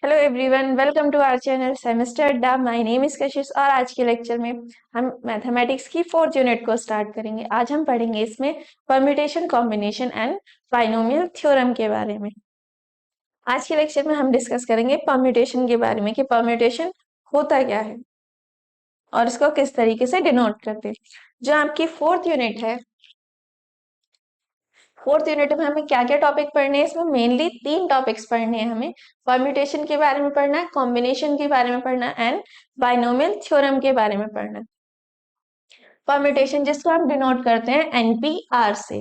Hello everyone, welcome to our channel semester Adda. My name is Kashish और आज के lecture में हम मैथमेटिक्स की फोर्थ यूनिट को स्टार्ट करेंगे। आज हम पढ़ेंगे इसमें permutation, combination and binomial theorem के बारे में। आज के लेक्चर में हम डिस्कस करेंगे परम्यूटेशन के बारे में कि परम्यूटेशन होता क्या है और इसको किस तरीके से डिनोट करते हैं। जो आपकी फोर्थ यूनिट है, फोर्थ यूनिट में हमें क्या क्या टॉपिक पढ़ने हैं, इसमें मेनली 3 टॉपिक्स पढ़ने हैं। हमें परम्यूटेशन के बारे में पढ़ना है, कॉम्बिनेशन के बारे में पढ़ना है एंड बाइनोमियल थ्योरम के बारे में पढ़ना है। परम्यूटेशन जिसको हम डिनोट करते हैं एनपीआर से,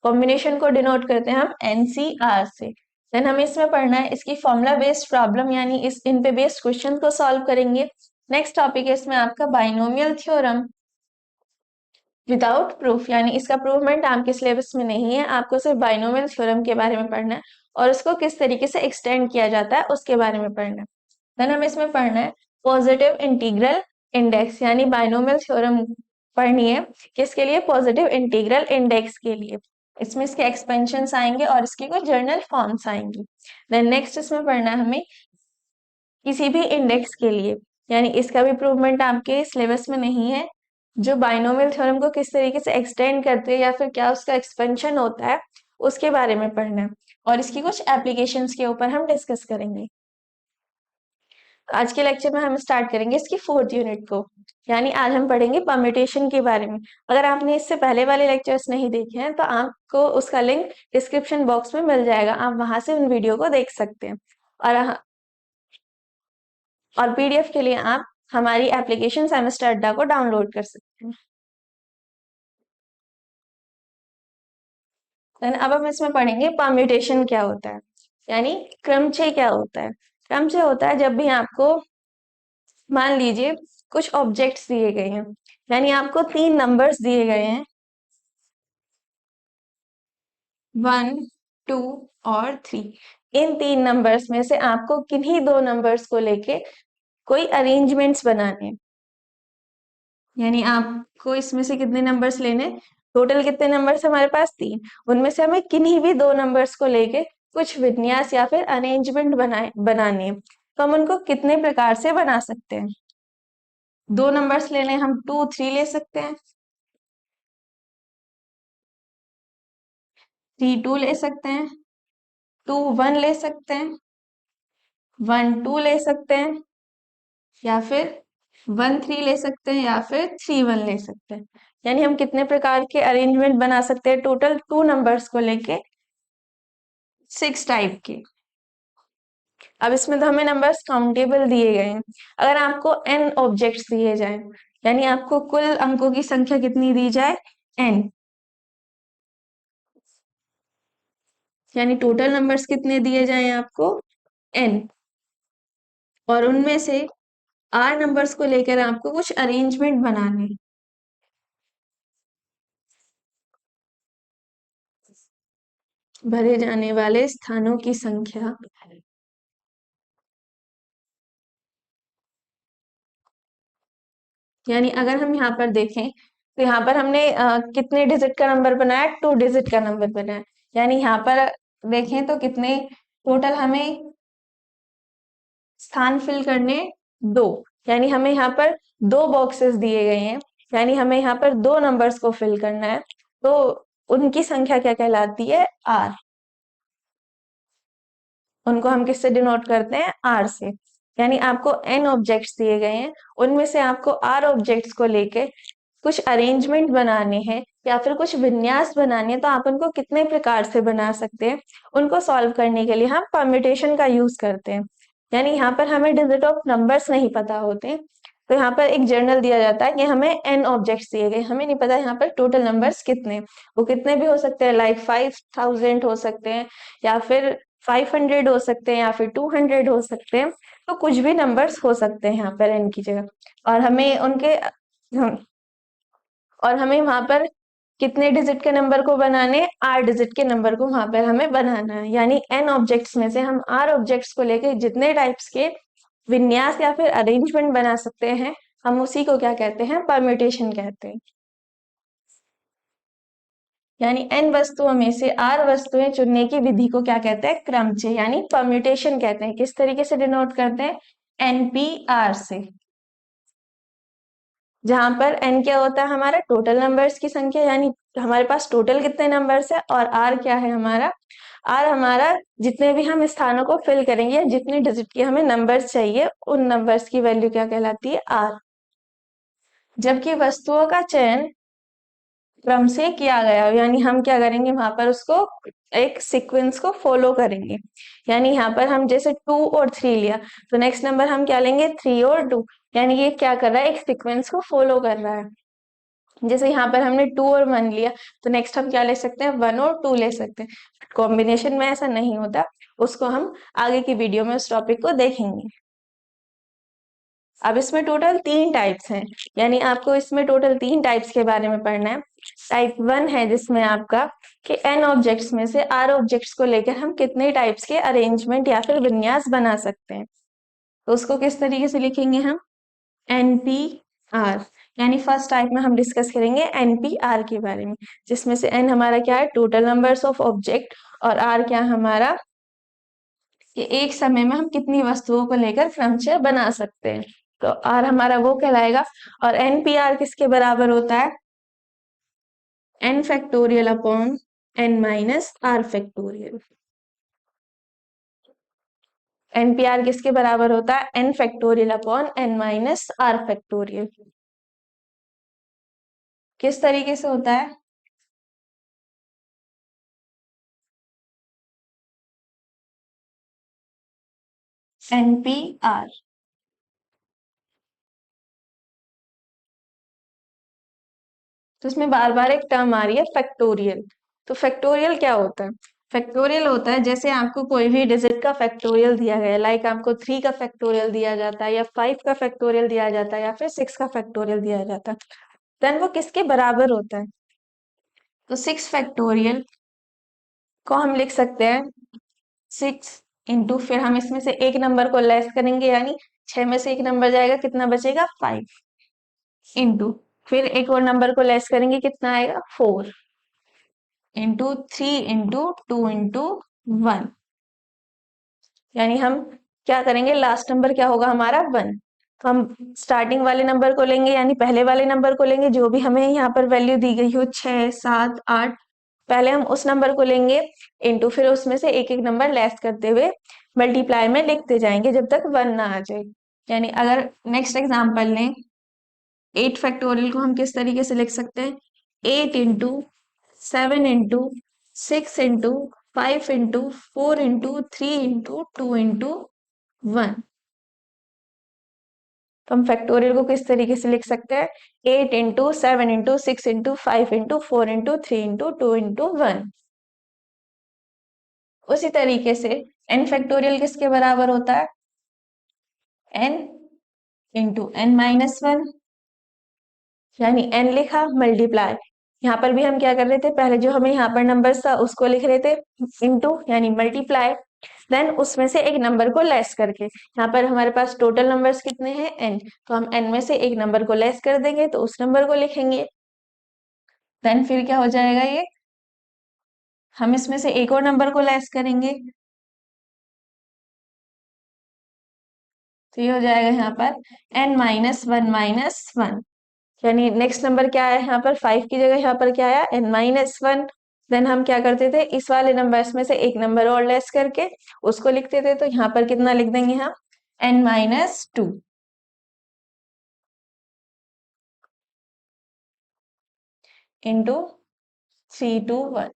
कॉम्बिनेशन को डिनोट करते हैं हम एनसीआर से। देन हमें इसमें पढ़ना है इसकी फॉर्मूला बेस्ड प्रॉब्लम, यानी इस इन पे बेस्ड क्वेश्चन को सॉल्व करेंगे। नेक्स्ट टॉपिक है इसमें आपका बाइनोमियल थ्योरम विदाउट प्रूफ, यानी इसका प्रूवमेंट आपके सिलेबस में नहीं है, आपको सिर्फ बाइनोमियल थ्योरम के बारे में पढ़ना है और उसको किस तरीके से एक्सटेंड किया जाता है उसके बारे में पढ़ना है। देन हमें इसमें पढ़ना है पॉजिटिव इंटीग्रल इंडेक्स, यानी बाइनोमियल थ्योरम पढ़नी है किसके लिए, पॉजिटिव इंटीग्रल इंडेक्स के लिए। इसमें इसके एक्सपेंशंस आएंगे और इसकी कुछ जर्नल फॉर्म्स आएंगी। देन नेक्स्ट इसमें पढ़ना है हमें किसी भी इंडेक्स के लिए, यानी इसका भी प्रूवमेंट आपके सिलेबस में नहीं है, जो बाइनोमियल थ्योरम को किस तरीके से एक्सटेंड करते हैं या फिर क्या उसका एक्सपेंशन होता है उसके बारे में पढ़ना है और इसकी कुछ एप्लीकेशंस के ऊपर हम डिस्कस करेंगे। आज के लेक्चर में हम स्टार्ट करेंगे इसकी फोर्थ यूनिट को, यानी आज हम पढ़ेंगे परम्यूटेशन के बारे में। अगर आपने इससे पहले वाले लेक्चर्स नहीं देखे हैं तो आपको उसका लिंक डिस्क्रिप्शन बॉक्स में मिल जाएगा, आप वहां से उन वीडियो को देख सकते हैं। और पीडीएफ के लिए आप हमारी एप्लीकेशन सेमेस्टर अड्डा को डाउनलोड कर सकते हैं। देन अब हम इसमें पढ़ेंगे परम्यूटेशन क्या होता है, यानी क्रमचय क्या होता है। क्रमचय होता है जब भी आपको मान लीजिए कुछ ऑब्जेक्ट्स दिए गए हैं, यानी आपको 3 नंबर्स दिए गए हैं 1, 2 और 3। इन 3 नंबर्स में से आपको किन्हीं 2 नंबर्स को लेके कोई अरेंजमेंट्स बनाने हैं। यानी आपको इसमें से कितने नंबर्स लेने, टोटल कितने नंबर्स हमारे पास 3, उनमें से हमें किन्हीं भी 2 नंबर्स को लेके कुछ विन्यास या फिर अरेंजमेंट बनाने हैं। तो हम उनको कितने प्रकार से बना सकते हैं। 2 नंबर्स लेने, हम 2, 3 ले सकते हैं, 3, 2 ले सकते हैं, 2, 1 ले सकते हैं, 1, 2 ले सकते हैं, या फिर 1, 3 ले सकते हैं, या फिर 3, 1 ले सकते हैं। यानी हम कितने प्रकार के अरेंजमेंट बना सकते हैं टोटल 2 नंबर्स को लेके, 6 टाइप के। अब इसमें तो हमें नंबर्स काउंटेबल दिए गए हैं। अगर आपको n ऑब्जेक्ट्स दिए जाएं, यानी आपको कुल अंकों की संख्या कितनी दी जाए, n, यानी टोटल नंबर्स कितने दिए जाएं आपको, n, और उनमें से r नंबर्स को लेकर आपको कुछ अरेंजमेंट बनाने हैं। भरे जाने वाले स्थानों की संख्या, यानी अगर हम यहाँ पर देखें तो यहाँ पर हमने कितने डिजिट का नंबर बनाया, 2 डिजिट का नंबर बनाया। यानी यहाँ पर देखें तो कितने टोटल हमें स्थान फिल करने, 2, यानी हमें यहाँ पर 2 बॉक्सेस दिए गए हैं, यानी हमें यहाँ पर 2 नंबर्स को फिल करना है। तो उनकी संख्या क्या कहलाती है, r। उनको हम किससे डिनोट करते हैं, r से। यानी आपको n ऑब्जेक्ट्स दिए गए हैं, उनमें से आपको r ऑब्जेक्ट्स को लेके कुछ अरेंजमेंट बनाने हैं या फिर कुछ विन्यास बनाने हैं, तो आप उनको कितने प्रकार से बना सकते हैं, उनको सॉल्व करने के लिए हम परम्यूटेशन का यूज करते हैं। यानी यहाँ पर हमें डिजिट ऑफ नंबर्स नहीं पता होते, तो यहाँ पर एक जर्नल दिया जाता है कि हमें n ऑब्जेक्ट्स दिए गए, हमें नहीं पता यहाँ पर टोटल नंबर्स कितने, वो कितने भी हो सकते हैं, लाइक 5000 हो सकते हैं, या फिर 500 हो सकते हैं, या फिर 200 हो सकते हैं। तो कुछ भी नंबर्स हो सकते हैं यहाँ पर n की जगह, और हमें उनके और हमें वहां पर कितने डिजिट के नंबर को बनाने, 8 डिजिट के नंबर को वहां पर हमें बनाना है। यानी n ऑब्जेक्ट्स में से हम r ऑब्जेक्ट्स को लेके जितने टाइप्स के विन्यास या फिर अरेंजमेंट बना सकते हैं, हम उसी को क्या कहते हैं, परम्यूटेशन कहते हैं। यानी n वस्तुओं में से r वस्तुएं चुनने की विधि को क्या कहते हैं? क्रमचय यानी परम्यूटेशन कहते हैं। किस तरीके से डिनोट करते हैं? NPR से, जहां पर n क्या होता है? हमारा टोटल नंबर्स की संख्या, यानी हमारे पास टोटल कितने नंबर्स है, और r क्या है हमारा? r हमारा जितने भी हम स्थानों को फिल करेंगे, जितने डिजिट के हमें नंबर्स चाहिए, उन नंबर्स की वैल्यू क्या कहलाती है? r। जबकि वस्तुओं का चयन क्रम से किया गया हो, यानी हम क्या करेंगे वहां पर? उसको एक सीक्वेंस को फॉलो करेंगे। यानी यहाँ पर हम जैसे 2 और 3 लिया, तो नेक्स्ट नंबर हम क्या लेंगे? 3 और 2। यानी ये क्या कर रहा है? एक सीक्वेंस को फॉलो कर रहा है। जैसे यहाँ पर हमने 2 और 1 लिया, तो नेक्स्ट हम क्या ले सकते हैं? 1 और 2 ले सकते हैं। कॉम्बिनेशन में ऐसा नहीं होता, उसको हम आगे की वीडियो में उस टॉपिक को देखेंगे। अब इसमें टोटल 3 टाइप्स हैं, यानी आपको इसमें टोटल 3 टाइप्स के बारे में पढ़ना है। टाइप 1 है जिसमें आपका कि n ऑब्जेक्ट्स में से r ऑब्जेक्ट्स को लेकर हम कितने टाइप्स के अरेंजमेंट या फिर विन्यास बना सकते हैं। तो उसको किस तरीके से लिखेंगे हम? NPR। यानी फर्स्ट टाइप में हम डिस्कस करेंगे NPR के बारे में, जिसमें से n हमारा क्या है? टोटल नंबर्स ऑफ ऑब्जेक्ट, और r क्या हमारा? कि एक समय में हम कितनी वस्तुओं को लेकर क्रमचय बना सकते हैं। तो r हमारा वो कहलाएगा। और NPR किसके बराबर होता है? n factorial upon n minus r factorial. NPR किसके बराबर होता है? n factorial upon n minus r factorial. किस तरीके से होता है? NPR। तो इसमें बार बार एक टर्म आ रही है फैक्टोरियल। तो फैक्टोरियल क्या होता है? फैक्टोरियल होता है जैसे आपको कोई भी डिजिट का फैक्टोरियल दिया गया है, लाइक आपको 3 का फैक्टोरियल दिया जाता है, या 5 का फैक्टोरियल दिया जाता है, या फिर 6 का फैक्टोरियल दिया जाता है, देन वो किसके बराबर होता है? तो 6 फैक्टोरियल को हम लिख सकते हैं 6 इंटू, फिर हम इसमें से एक नंबर को लेस करेंगे, यानी 6 में से एक नंबर जाएगा, कितना बचेगा? 5 इंटू, फिर एक और नंबर को लेस करेंगे, कितना आएगा? 4 इंटू 3 इंटू 2 इंटू 1। यानी हम क्या करेंगे? लास्ट नंबर क्या होगा हमारा? 1। तो हम स्टार्टिंग वाले नंबर को लेंगे, यानी पहले वाले नंबर को लेंगे, जो भी हमें यहाँ पर वैल्यू दी गई हो, 6 7 8, पहले हम उस नंबर को लेंगे, इंटू, फिर उसमें से एक एक नंबर लेस करते हुए मल्टीप्लाई में लिखते जाएंगे जब तक 1 ना आ जाए। यानी अगर नेक्स्ट एग्जांपल लें, 8 फैक्टोरियल को हम किस तरीके से लिख सकते हैं? 8 into 7 into 6 into 5 into 4 into 3 into 2 into 1। तो हम फैक्टोरियल को किस तरीके से लिख सकते हैं? 8 into 7 into 6 into 5 into 4 into 3 into 2 into 1। उसी तरीके से n फैक्टोरियल किसके बराबर होता है? n इंटू n माइनस 1, यानी n लिखा मल्टीप्लाई, यहाँ पर भी हम क्या कर रहे थे? पहले जो हमें यहाँ पर नंबर था उसको लिख रहे थे इंटू, यानी मल्टीप्लाई, देन उसमें से एक नंबर को लेस करके। यहाँ पर हमारे पास टोटल नंबर्स कितने हैं? n, तो हम n में से एक नंबर को लेस कर देंगे, तो उस नंबर को लिखेंगे। देन फिर क्या हो जाएगा? ये हम इसमें से एक और नंबर को लेस करेंगे, तो ये हो जाएगा यहाँ पर n माइनस 1 माइनस 1। यानी नेक्स्ट नंबर क्या है यहाँ पर? 5 की जगह यहाँ पर क्या आया? n minus 1। देन हम क्या करते थे? इस वाले नंबर्स में से एक नंबर और लेस करके उसको लिखते थे, तो यहाँ पर कितना लिख देंगे हम? n minus 2 into 3 to 1।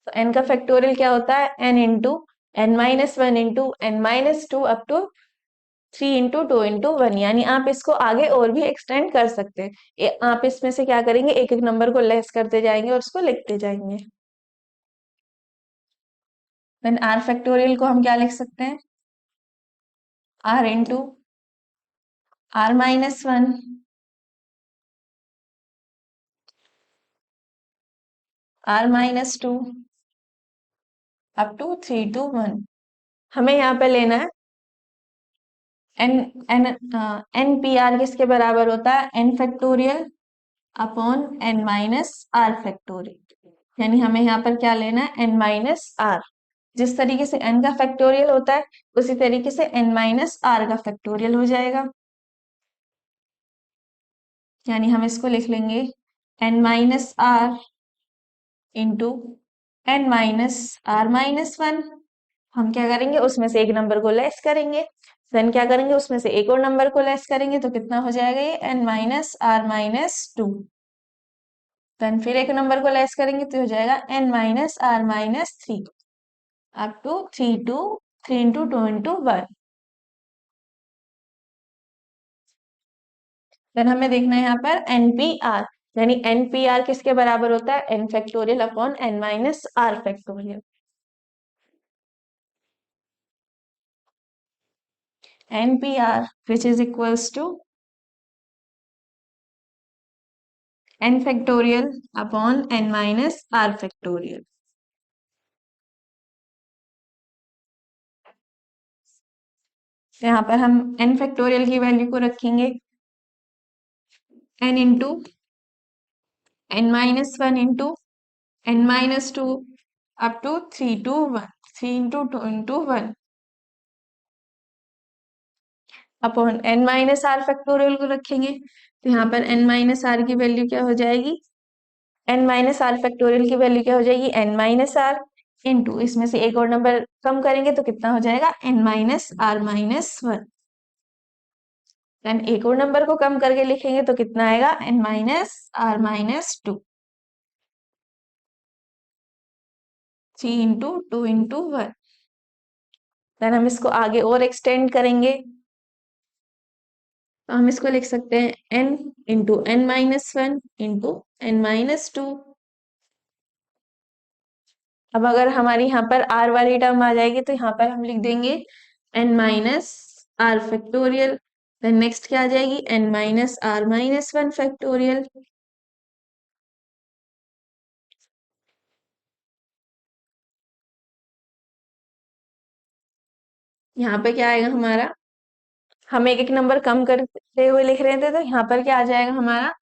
तो n का फैक्टोरियल क्या होता है? n into n minus 1 into n minus 2 up to 3 into 2 into 1। यानी आप इसको आगे और भी एक्सटेंड कर सकते हैं। आप इसमें से क्या करेंगे? एक एक नंबर को लेस करते जाएंगे और उसको लिखते जाएंगे। देन r फैक्टोरियल को हम क्या लिख सकते हैं? r into r minus 1 r minus 2 up to 3 to 1। हमें यहाँ पे लेना है n n n P R किसके बराबर होता है? n factorial upon n minus r factorial. यानी हमें यहाँ पर क्या लेना है, n माइनस आर। जिस तरीके से n का फैक्टोरियल होता है उसी तरीके से n माइनस आर का फैक्टोरियल हो जाएगा। यानी हम इसको लिख लेंगे n minus R into n minus R minus one. हम क्या करेंगे, उसमें से एक नंबर को लेस करेंगे, देन क्या करेंगे, उसमें से एक और नंबर को लेस करेंगे, तो कितना हो जाएगा ये n minus R minus two. Then फिर एक नंबर को लेस करेंगे तो हो जाएगा n minus R minus three, up to three into two into one. Then हमें देखना है यहाँ पर NPR, यानी NPR किसके बराबर होता है, n factorial upon n minus R factorial. NPR which is equals to n factorial upon n minus R factorial. यहाँ पर हम n फैक्टोरियल की वैल्यू को रखेंगे n into n minus one into n minus two up to three two one, three into two into one upon n minus R factorial को रखेंगे, तो यहाँ पर n माइनस आर की वैल्यू क्या हो जाएगी, n माइनस आर फैक्टोरियल की वैल्यू क्या हो जाएगी, n माइनस आर इंटू इसमें से एक और नंबर कम करेंगे तो कितना हो जाएगा, n minus R minus one. Then एक और नंबर को कम करके लिखेंगे तो कितना आएगा, n minus R minus two, three into two into one. Then हम इसको आगे और एक्सटेंड करेंगे, तो हम इसको लिख सकते हैं n into N minus one into N minus two. अब अगर हमारी यहाँ पर r वाली टर्म आ जाएगी तो यहाँ पर हम लिख देंगे n minus R factorial. Then next क्या आ जाएगी, n minus R minus one factorial. यहाँ पे क्या आएगा हमारा, हम एक एक नंबर कम करते हुए लिख रहे थे, तो यहाँ पर क्या आ जाएगा हमारा,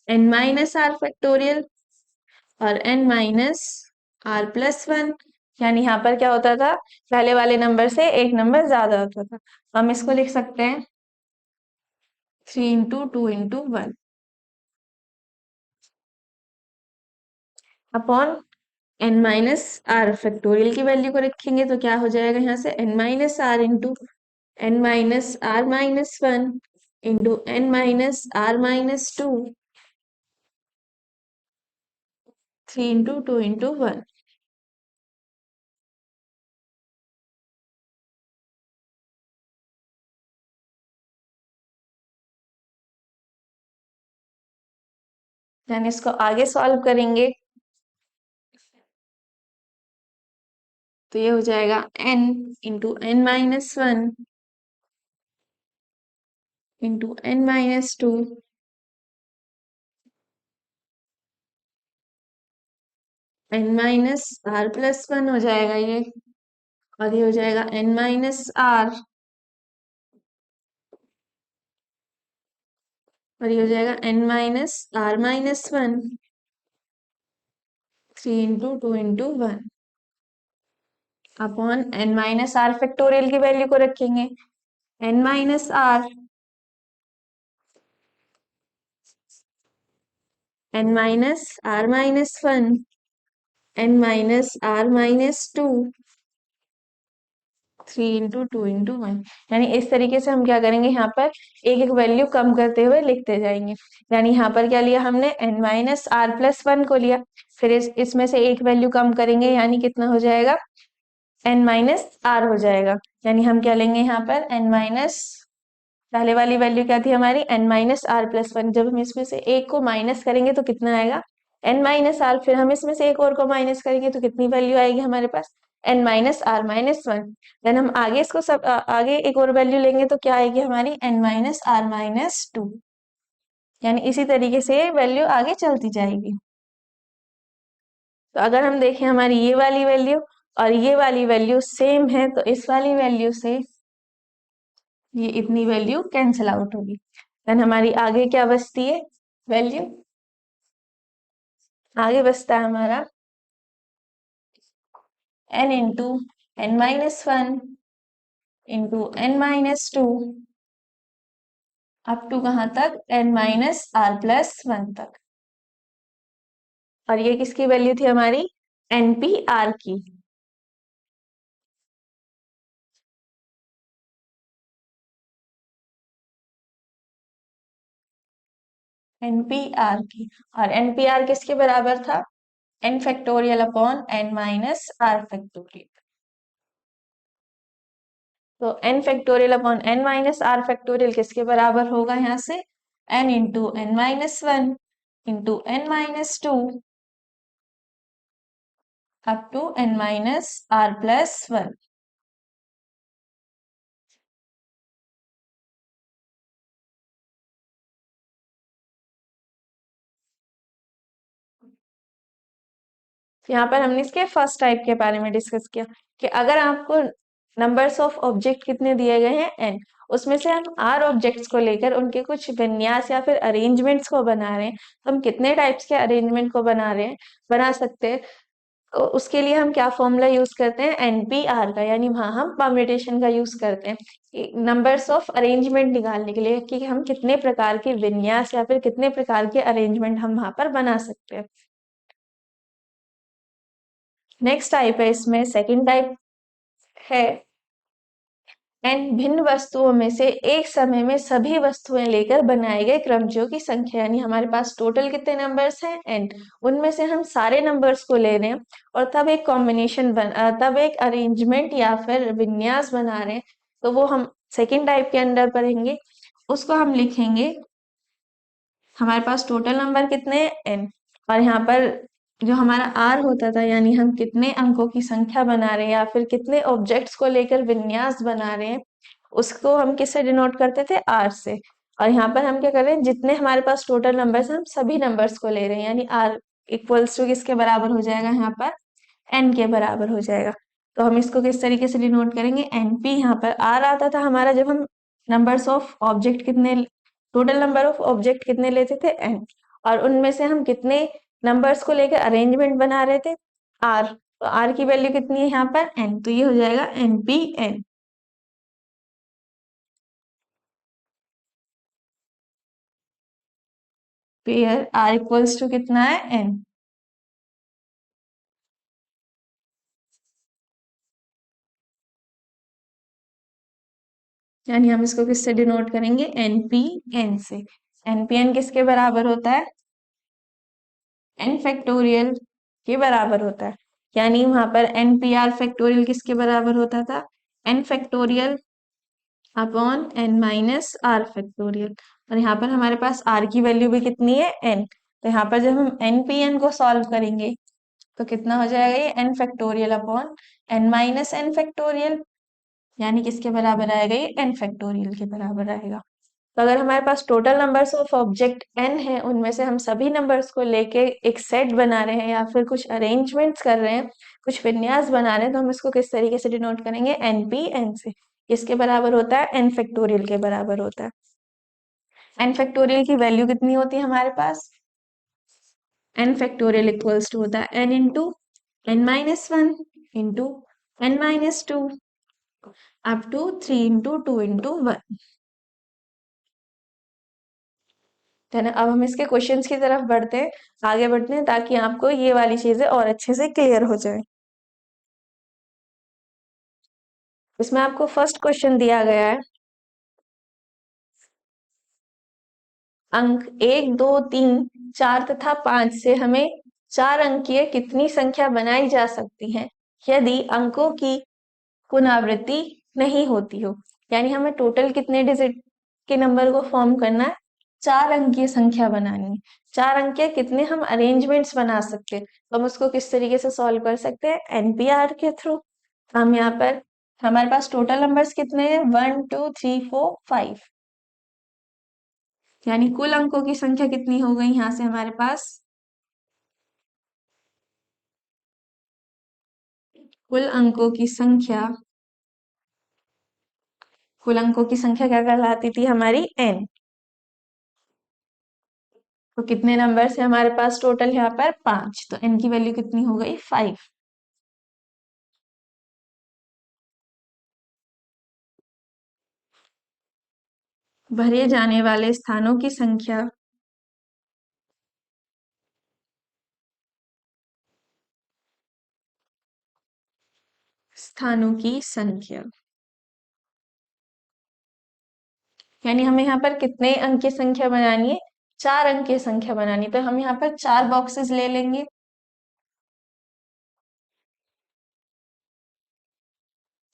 n माइनस आर फैक्टोरियल और n minus R plus one. यानी यहाँ पर क्या होता था, पहले वाले नंबर से एक नंबर ज्यादा होता था। हम इसको लिख सकते हैं three into two into one upon n minus R factorial की वैल्यू को रखेंगे तो क्या हो जाएगा, यहाँ से n minus R into N minus R minus one into N minus R minus two, three into two into one. Then इसको आगे सॉल्व करेंगे तो ये हो जाएगा n into N minus one into N minus two N minus R plus one हो जाएगा ये, और ये हो जाएगा एन माइनस आर, और ये हो जाएगा N minus R minus one, three into two into one upon N minus R factorial की वैल्यू को रखेंगे N minus R, N minus R minus one, N minus R minus two, three into two into one. यानी इस तरीके से हम क्या करेंगे, यहाँ पर एक एक वैल्यू कम करते हुए लिखते जाएंगे। यानी यहाँ पर क्या लिया हमने, N minus R plus one को लिया, फिर इसमें से एक वैल्यू कम करेंगे, यानी कितना हो जाएगा, एन माइनस आर हो जाएगा। यानी हम क्या लेंगे यहाँ पर, एन माइनस, पहले वाली वैल्यू क्या थी हमारी, N minus R plus one. जब हम इसमें से एक को माइनस करेंगे तो कितना आएगा, एन माइनस आर। फिर हम इसमें से एक और को माइनस करेंगे तो कितनी वैल्यू आएगी हमारे पास, N minus R minus one. Then हम आगे इसको सब आगे एक और वैल्यू लेंगे तो क्या आएगी हमारी, N minus R minus two. यानी इसी तरीके से वैल्यू आगे चलती जाएगी। तो अगर हम देखें हमारी ये वाली वैल्यू और ये वाली वैल्यू सेम है, तो इस वाली वैल्यू से ये इतनी वैल्यू कैंसिल आउट होगी। देन हमारी आगे क्या बचती है वैल्यू, आगे बचता है हमारा n into n-1 into n-2 up to कहाँ तक n-r+1 तक। और ये किसकी वैल्यू थी हमारी npr की। npr की। और npr किसके बराबर था n factorial upon n-r factorial. तो n फैक्टोरियल अपॉन n-r किसके बराबर होगा यहाँ से n into n-1 into n-2 up to n-r+1। यहाँ पर हमने इसके फर्स्ट टाइप के बारे में डिस्कस किया कि अगर आपको नंबर्स ऑफ ऑब्जेक्ट कितने दिए गए हैं n, उसमें से हम r ऑब्जेक्ट्स को लेकर उनके कुछ विन्यास या फिर अरेंजमेंट्स को बना रहे हैं, तो हम कितने टाइप्स के अरेंजमेंट को बना रहे हैं, बना सकते हैं। तो उसके लिए हम क्या फॉर्मूला यूज करते हैं npr का, यानी वहां हम परम्यूटेशन का यूज करते हैं नंबर्स ऑफ अरेंजमेंट निकालने के लिए कि हम कितने प्रकार के विन्यास या फिर कितने प्रकार के अरेंजमेंट हम वहां पर बना सकते हैं। नेक्स्ट टाइप है, इसमें सेकंड टाइप है n भिन्न वस्तुओं में से एक समय में सभी वस्तुएं लेकर बनाए गए क्रमचियों की संख्या, यानी हमारे पास टोटल कितने नंबर्स हैं n, उनमें से हम सारे नंबर्स को ले रहे हैं और तब एक कॉम्बिनेशन तब एक अरेंजमेंट या फिर विन्यास बना रहे हैं, तो वो हम सेकंड टाइप के अंडर पढ़ेंगे। उसको हम लिखेंगे, हमारे पास टोटल नंबर कितने हैं n, और यहाँ पर जो हमारा r होता था, यानी हम कितने अंकों की संख्या बना रहे हैं या फिर कितने ऑब्जेक्ट्स को लेकर विन्यास बना रहे हैं, उसको हम किससे डिनोट करते थे r से। और यहाँ पर हम क्या कर रहे हैं, जितने हमारे पास टोटल नंबर्स हैं हम सभी नंबर्स को ले रहे हैं, यानी r इक्वल्स टू किसके बराबर हो जाएगा, यहाँ पर n के बराबर हो जाएगा। तो हम इसको किस तरीके से डिनोट करेंगे, np, यहाँ पर r आता था हमारा जब हम नंबर्स ऑफ ऑब्जेक्ट कितने, टोटल नंबर ऑफ ऑब्जेक्ट कितने लेते थे n, और उनमें से हम कितने नंबर्स को लेकर अरेंजमेंट बना रहे थे r, तो r की वैल्यू कितनी है यहाँ पर n, तो ये हो जाएगा npn। फिर r इक्वल्स टू कितना है n, यानी हम इसको किससे डिनोट करेंगे npn से। npn किसके बराबर होता है n फैक्टोरियल के बराबर होता है, यानी वहां पर npr फैक्टोरियल किसके बराबर होता था n factorial upon n-r factorial. और यहाँ पर हमारे पास r की वैल्यू भी कितनी है n, तो यहाँ पर जब हम npn को सॉल्व करेंगे तो कितना हो जाएगा ये n factorial upon n-n factorial, यानी किसके बराबर आएगा ये n फैक्टोरियल के बराबर आएगा। तो अगर हमारे पास total numbers of object n है, उनमें से हम सभी नंबर्स को लेके एक सेट बना रहे हैं या फिर कुछ अरेंजमेंट्स कर रहे हैं, कुछ विन्यास बना रहे हैं, तो हम इसको किस तरीके से डिनोट करेंगे npn से। किसके बराबर होता है n फैक्टोरियल के बराबर होता है। n फैक्टोरियल की वैल्यू कितनी होती है हमारे पास, n फैक्टोरियल इक्वल्स टू होता है n into n-1 into n-2 up to 3 into 2 into 1। है ना, अब हम इसके क्वेश्चंस की तरफ बढ़ते हैं, आगे बढ़ते हैं, ताकि आपको ये वाली चीजें और अच्छे से क्लियर हो जाए। इसमें आपको फर्स्ट क्वेश्चन दिया गया है, अंक 1, 2, 3, 4 तथा 5 से हमें 4 अंकीय कितनी संख्या बनाई जा सकती है यदि अंकों की पुनरावृत्ति नहीं होती हो, यानी हमें टोटल कितने डिजिट के नंबर को फॉर्म करना है, 4 अंकीय संख्या बनानी है। 4 अंक के कितने हम अरेंजमेंट्स बना सकते हैं, तो हम उसको किस तरीके से सॉल्व कर सकते हैं एनपीआर के थ्रू। हम यहाँ पर हमारे पास टोटल नंबर्स कितने हैं 1 2 3 4 5, यानी कुल अंकों की संख्या कितनी हो गई यहाँ से हमारे पास, कुल अंकों की संख्या, कुल अंकों की संख्या क्या कहलाती थी हमारी n। तो कितने नंबर्स है हमारे पास टोटल यहाँ पर 5, तो n की वैल्यू कितनी हो गई 5। भरे जाने वाले स्थानों की संख्या स्थानों की संख्या, यानी हमें यहाँ पर कितने अंक की संख्या बनानी है? 4 अंक की संख्या बनानी है। तो हम यहाँ पर 4 बॉक्सेस ले लेंगे।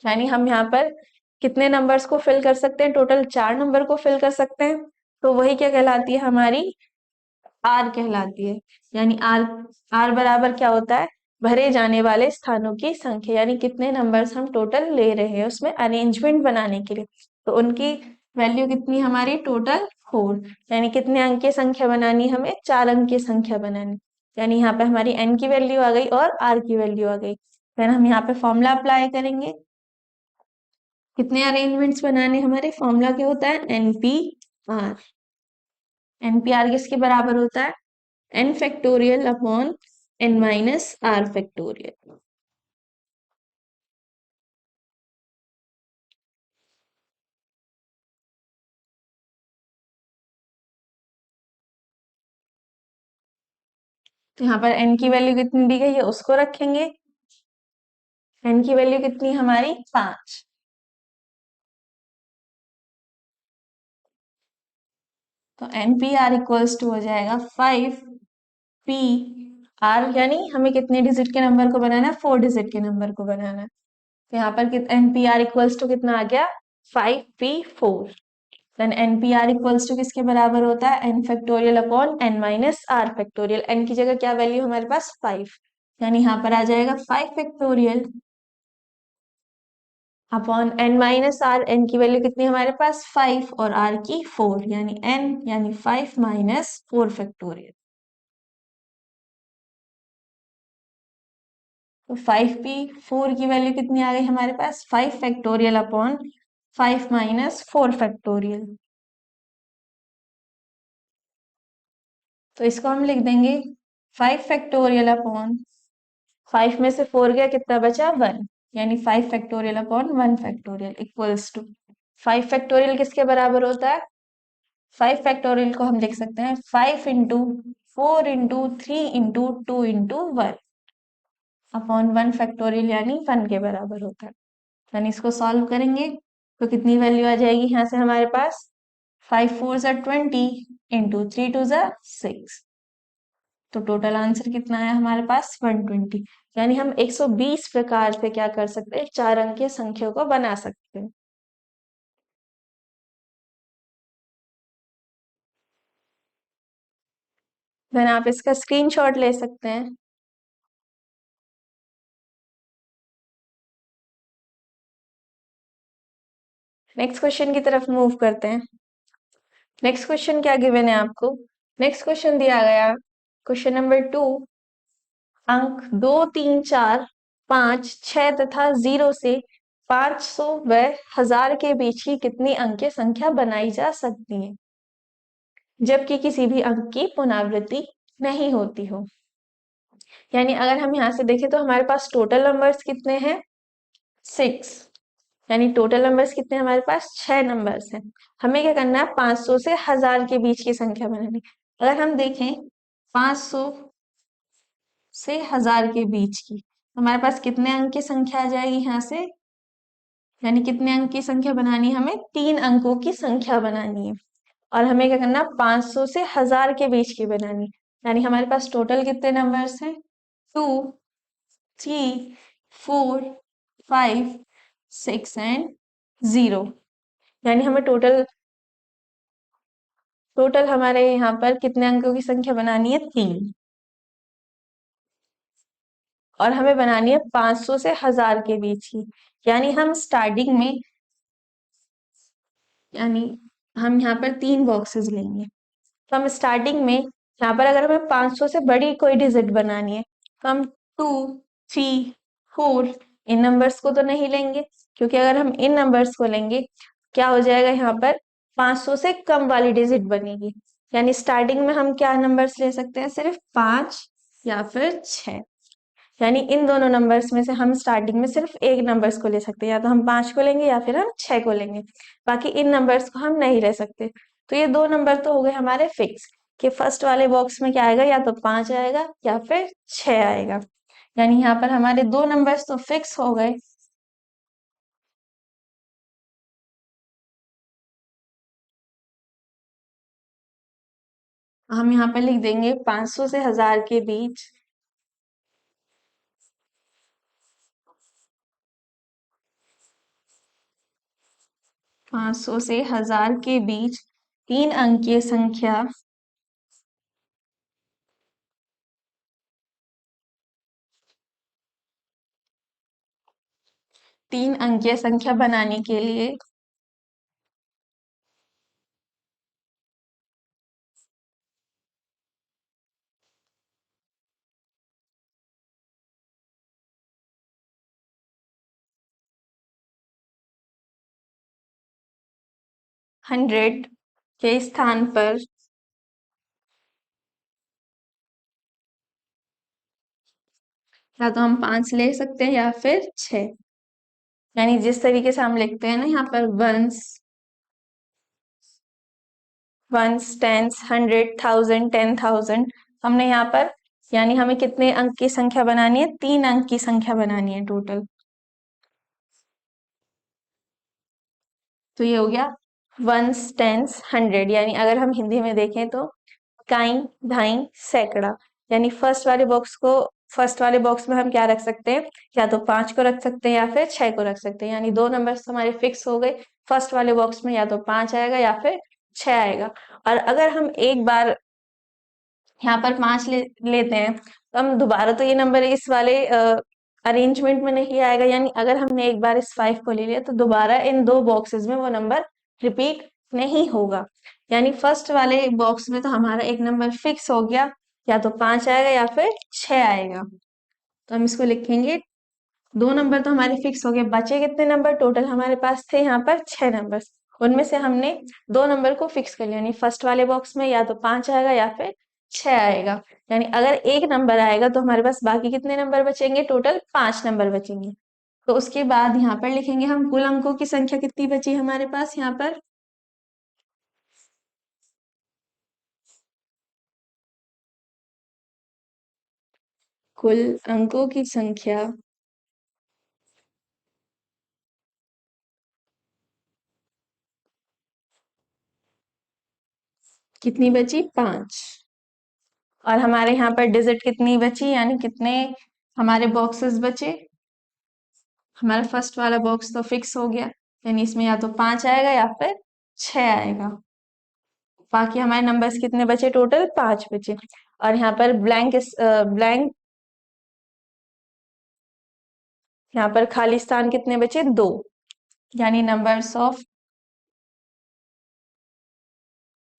यानी हम यहाँ पर कितने नंबर्स को फिल कर सकते हैं? टोटल 4 नंबर को फिल कर सकते हैं। तो वही क्या कहलाती है हमारी? आर कहलाती है। यानी आर, आर बराबर क्या होता है? भरे जाने वाले स्थानों की संख्या, यानी कितने नंबर्स हम टोटल ले रहे हैं उसमें अरेंजमेंट बनाने के लिए। तो उनकी वैल्यू कितनी हमारी? टोटल 4। यानी कितने अंक की संख्या बनानी? हमें 4 अंक की संख्या बनानी। यानी यहाँ पे हमारी एन की वैल्यू आ गई और आर की वैल्यू आ गई। फिर हम यहाँ पे फॉर्मूला अप्लाई करेंगे। कितने अरेंजमेंट्स बनाने हमारे? फॉर्मूला क्या होता है? एनपीआर। एनपीआर किसके बराबर होता है? N factorial upon N minus R factorial. तो यहाँ पर एन की वैल्यू कितनी दी गई है उसको रखेंगे। एन की वैल्यू कितनी हमारी? 5। तो N P R equals to हो जाएगा 5 पी आर, यानी हमें कितने डिजिट के नंबर को बनाना है? 4 डिजिट के नंबर को बनाना है। तो यहाँ पर N P R equals to कितना आ गया? 5p4। Then N P R equals to किसके बराबर होता है? N factorial upon N minus R factorial. N की जगह क्या वैल्यू हमारे पास? 5। यानी यहाँ पर आ जाएगा 5 factorial upon N minus R. N की वैल्यू कितनी हमारे पास? 5 और आर की 4, यानी एन यानी 5 माइनस 4 फैक्टोरियल। तो 5p4 की वैल्यू कितनी आ गई हमारे पास? 5 फैक्टोरियल अपॉन 5 माइनस 4 फैक्टोरियल। तो इसको हम लिख देंगे 5 फैक्टोरियल अपॉन 5 में से 4 गया, कितना बचा? 1। यानी 5 factorial upon 1 factorial equals to 5 factorial किसके बराबर होता है? 5 फैक्टोरियल को हम लिख सकते हैं 5 into 4 into 3 into 2 into 1 upon 1 factorial, यानी 1 के बराबर होता है। यानी इसको सॉल्व करेंगे तो कितनी वैल्यू आ जाएगी यहाँ से हमारे पास? 5 4 ज़ा 20 इंटू 3 2 ज़ा 6। तो टोटल आंसर कितना आया हमारे पास? 120। यानी हम 120 प्रकार से क्या कर सकते हैं? 4 अंक की संख्या को बना सकते हैं। देन आप इसका स्क्रीनशॉट ले सकते हैं। नेक्स्ट क्वेश्चन की तरफ मूव करते हैं। नेक्स्ट क्वेश्चन क्या गिवन है आपको? नेक्स्ट क्वेश्चन दिया गया क्वेश्चन नंबर 2, अंक 2 3 4 5 6 तथा 0 से 500 व 1000 के बीच की कितनी अंक की संख्या बनाई जा सकती है जबकि किसी भी अंक की पुनरावृत्ति नहीं होती हो? यानी अगर हम यहाँ से देखें तो हमारे पास टोटल नंबर्स कितने हैं? 6। यानी टोटल नंबर्स कितने हमारे पास? 6 नंबर्स हैं। हमें क्या करना है? 500 से 1000 के बीच की संख्या बनानी। अगर हम देखें 500 से 1000 के बीच की, हमारे पास कितने अंक की संख्या आ जाएगी यहाँ से? यानी कितने अंक की संख्या बनानी है? हमें 3 अंकों की संख्या बनानी है। और हमें क्या करना? 500 से 1000 के बीच की बनानी। यानी हमारे पास टोटल कितने नंबर्स हैं? 2 3 4 5 6 एंड 0। यानी हमें टोटल हमारे यहाँ पर कितने अंकों की संख्या बनानी है? 3। और हमें बनानी है 500 से 1000 के बीच की। यानी हम स्टार्टिंग में, यानी हम यहाँ पर 3 बॉक्सेस लेंगे। तो हम स्टार्टिंग में यहाँ पर अगर हमें 500 से बड़ी कोई डिजिट बनानी है तो हम 2 3 4 इन नंबर्स को तो नहीं लेंगे, क्योंकि अगर हम इन नंबर्स को लेंगे क्या हो जाएगा? यहाँ पर 500 से कम वाली डिजिट बनेगी। यानी स्टार्टिंग में हम क्या नंबर्स ले सकते हैं? सिर्फ 5 या फिर 6। यानी इन दोनों नंबर्स में से हम स्टार्टिंग में सिर्फ एक नंबर्स को ले सकते हैं, या तो हम 5 को लेंगे या फिर हम 6 को लेंगे, बाकी इन नंबर्स को हम नहीं ले सकते। तो ये दो नंबर तो हो गए हमारे फिक्स, कि फर्स्ट वाले बॉक्स में क्या आएगा, या तो 5 आएगा या फिर 6 आएगा। यानी यहाँ पर हमारे दो नंबर्स तो फिक्स हो गए। हम यहाँ पर लिख देंगे 500 से 1000 के बीच 500 से 1000 के बीच तीन अंकीय संख्या, तीन अंकीय संख्या बनाने के लिए 100 के स्थान पर या तो हम 5 ले सकते हैं या फिर 6। यानी जिस तरीके से हम लिखते हैं ना यहाँ पर वंस, वंस, टेंस, 100, 1000, 10,000, हमने यहाँ पर यानी हमें कितने अंक की संख्या बनानी है, 3 अंक की संख्या बनानी है टोटल। तो ये हो गया वंस, टेंस, 100। यानी अगर हम हिंदी में देखें तो काई, ढाई, सैकड़ा। यानी फर्स्ट वाले बॉक्स में हम क्या रख सकते हैं, या तो 5 को रख सकते हैं या फिर 6 को रख सकते हैं। यानी दो नंबर्स हमारे फिक्स हो गए। फर्स्ट वाले बॉक्स में या तो 5 आएगा या फिर 6 आएगा। और अगर हम एक बार यहाँ पर 5 लेते हैं तो हम दोबारा तो ये नंबर इस वाले अरेंजमेंट में नहीं आएगा। यानी अगर हमने एक बार इस 5 को ले लिया तो दोबारा इन दो बॉक्सेस में वो नंबर रिपीट नहीं होगा। यानी फर्स्ट वाले बॉक्स में तो हमारा एक नंबर फिक्स हो गया, या तो 5 आएगा या फिर 6 आएगा। तो हम इसको लिखेंगे, दो नंबर तो हमारे फिक्स हो गए, बचे कितने नंबर, टोटल हमारे पास थे यहाँ पर 6 नंबर। उनमें से हमने दो नंबर को फिक्स कर लिया, यानी फर्स्ट वाले बॉक्स में या तो 5 आएगा या फिर 6 आएगा। यानी अगर एक नंबर आएगा तो हमारे पास बाकी कितने नंबर बचेंगे, टोटल 5 नंबर बचेंगे। तो उसके बाद यहाँ पर लिखेंगे हम कुल अंकों की संख्या कितनी बची हमारे पास यहाँ पर, कुल अंकों की संख्या कितनी बची, 5। और हमारे यहाँ पर डिजिट कितनी बची, यानी कितने हमारे बॉक्सेस बचे। हमारा फर्स्ट वाला बॉक्स तो फिक्स हो गया, यानी इसमें या तो 5 आएगा या फिर 6 आएगा। बाकी हमारे नंबर्स कितने बचे, टोटल 5 बचे। और यहाँ पर ब्लैंक, यहाँ पर खाली स्थान कितने बचे, 2। यानी नंबर्स ऑफ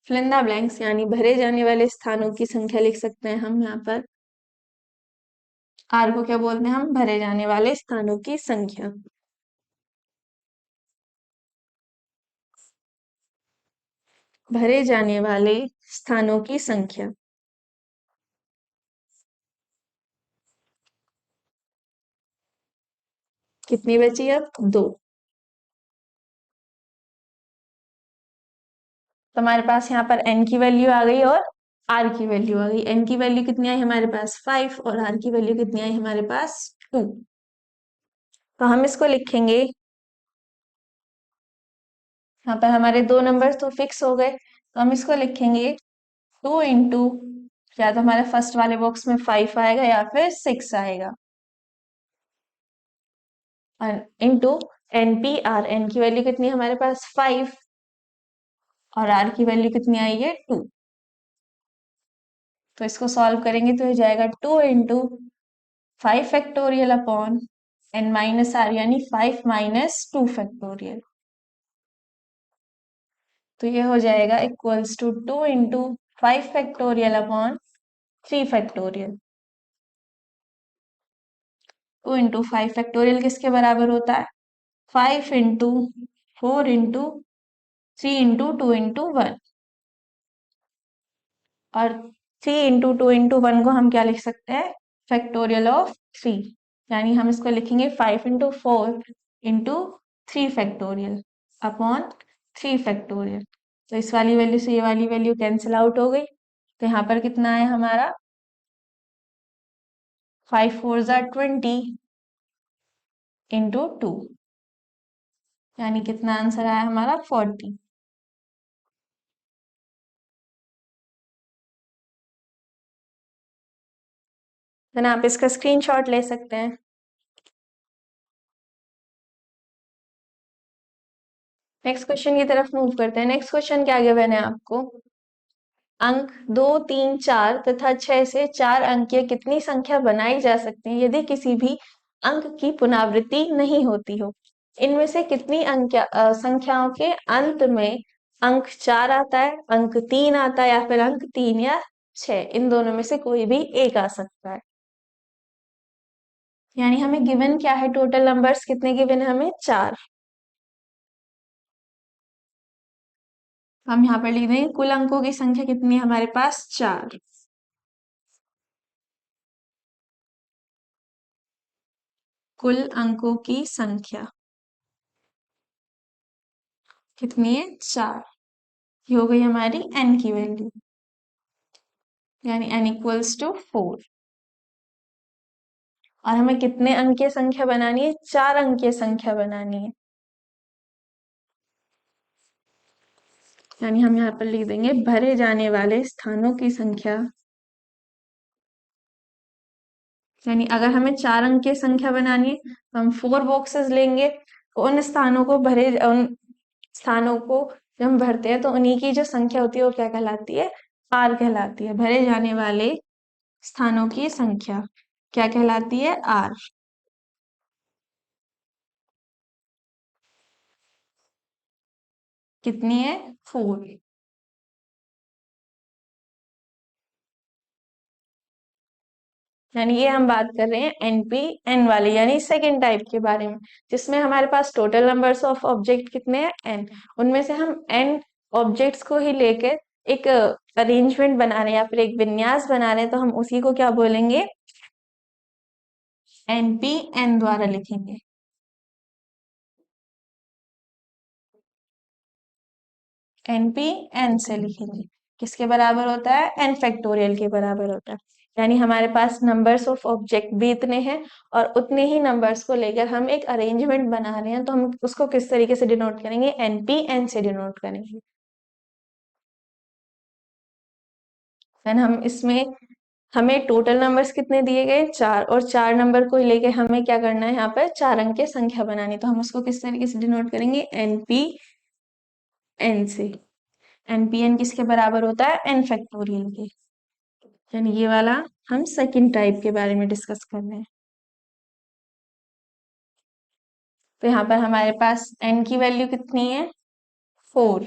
फिल ब्लैंक्स, यानी भरे जाने वाले स्थानों की संख्या लिख सकते हैं हम यहाँ पर। आर को क्या बोलते हैं हम, भरे जाने वाले स्थानों की संख्या। भरे जाने वाले स्थानों की संख्या कितनी बची, अब 2। तो हमारे पास यहाँ पर n की वैल्यू आ गई और r की वैल्यू आ गई। n की वैल्यू कितनी आई हमारे पास, 5, और r की वैल्यू कितनी आई हमारे पास, 2। तो हम इसको लिखेंगे, यहाँ पर हमारे दो नंबर तो फिक्स हो गए, तो हम इसको लिखेंगे 2 इंटू, या तो हमारे फर्स्ट वाले बॉक्स में 5 आएगा या फिर 6 आएगा, और इंटू NPR। n की वैल्यू कितनी है हमारे पास, 5, और r की वैल्यू कितनी आई है, 2। तो इसको सॉल्व करेंगे तो ये जाएगा 2 into 5 factorial upon n minus R, यानी 5 माइनस 2 फैक्टोरियल। तो ये हो जाएगा equals to 2 into 5 factorial upon 3 factorial. 2 into 5 factorial किसके बराबर होता है, 5 इंटू 4 इंटू 3 इंटू 2 इंटू 1। और 3 इंटू 2 इंटू 1 को हम क्या लिख सकते हैं, फैक्टोरियल ऑफ 3, यानी हम इसको लिखेंगे 5 into 4 into 3 factorial upon 3 factorial. तो इस वाली वैल्यू से ये वाली वैल्यू कैंसिल आउट हो गई, तो यहाँ पर कितना है हमारा 5 4 ज़ा 20 into 2, यानी कितना आंसर आया हमारा 40। देन आप इसका स्क्रीनशॉट ले सकते हैं। नेक्स्ट क्वेश्चन की तरफ मूव करते हैं। नेक्स्ट क्वेश्चन क्या गिवन है आपको, अंक 2 3 4 तथा 6 से 4 अंकीय कितनी संख्या बनाई जा सकती है यदि किसी भी अंक की पुनरावृत्ति नहीं होती हो। इनमें से कितनी संख्याओं के अंत में अंक 4 आता है, अंक 3 आता है, या फिर अंक 3 या 6, इन दोनों में से कोई भी एक आ सकता है। यानी हमें गिवन क्या है, टोटल नंबर्स कितने गिवन है हमें 4। हम यहाँ पर लिख देंगे कुल अंकों की संख्या कितनी है हमारे पास 4। कुल अंकों की संख्या कितनी है 4, ये हो गई हमारी n की वैल्यू, यानी n इक्वल्स टू 4। और हमें कितने अंकीय संख्या बनानी है, 4 अंकीय संख्या बनानी है। यानी हम यहाँ पर लिख देंगे भरे जाने वाले स्थानों की संख्या, यानी अगर हमें 4 अंकीय संख्या बनानी है तो हम 4 बॉक्सेस लेंगे, उन स्थानों को उन स्थानों को जब हम भरते हैं तो उन्हीं की जो संख्या होती है वो क्या कहलाती है, आर कहलाती है। भरे जाने वाले स्थानों की संख्या क्या कहलाती है, आर। कितनी है, 4। यानी ये हम बात कर रहे हैं एनपी एन वाले, यानी सेकेंड टाइप के बारे में, जिसमें हमारे पास टोटल नंबर्स ऑफ ऑब्जेक्ट कितने हैं, एन। उनमें से हम एन ऑब्जेक्ट्स को ही लेकर एक अरेंजमेंट बना रहे हैं या फिर एक विन्यास बना रहे हैं, तो हम उसी को क्या बोलेंगे, एनपी एन द्वारा लिखेंगे। एनपी एन से लिखेंगे, किसके बराबर होता है, एन फैक्टोरियल के बराबर होता है। यानी हमारे पास नंबर्स ऑफ ऑब्जेक्ट भी इतने हैं और उतने ही नंबर्स को लेकर हम एक अरेंजमेंट बना रहे हैं, तो हम उसको किस तरीके से डिनोट करेंगे, एनपी एन से डिनोट करेंगे। देन हम इसमें हमें टोटल नंबर्स कितने दिए गए, 4, और 4 नंबर को लेके हमें क्या करना है, यहाँ पर 4 अंक की संख्या बनानी, तो हम उसको किस तरीके से डिनोट करेंगे, एनपी एन से। एनपी एन किसके बराबर होता है, एन फैक्टोरियल के। यानी ये वाला हम सेकंड टाइप के बारे में डिस्कस कर रहे हैं। तो यहाँ पर हमारे पास n की वैल्यू कितनी है, 4।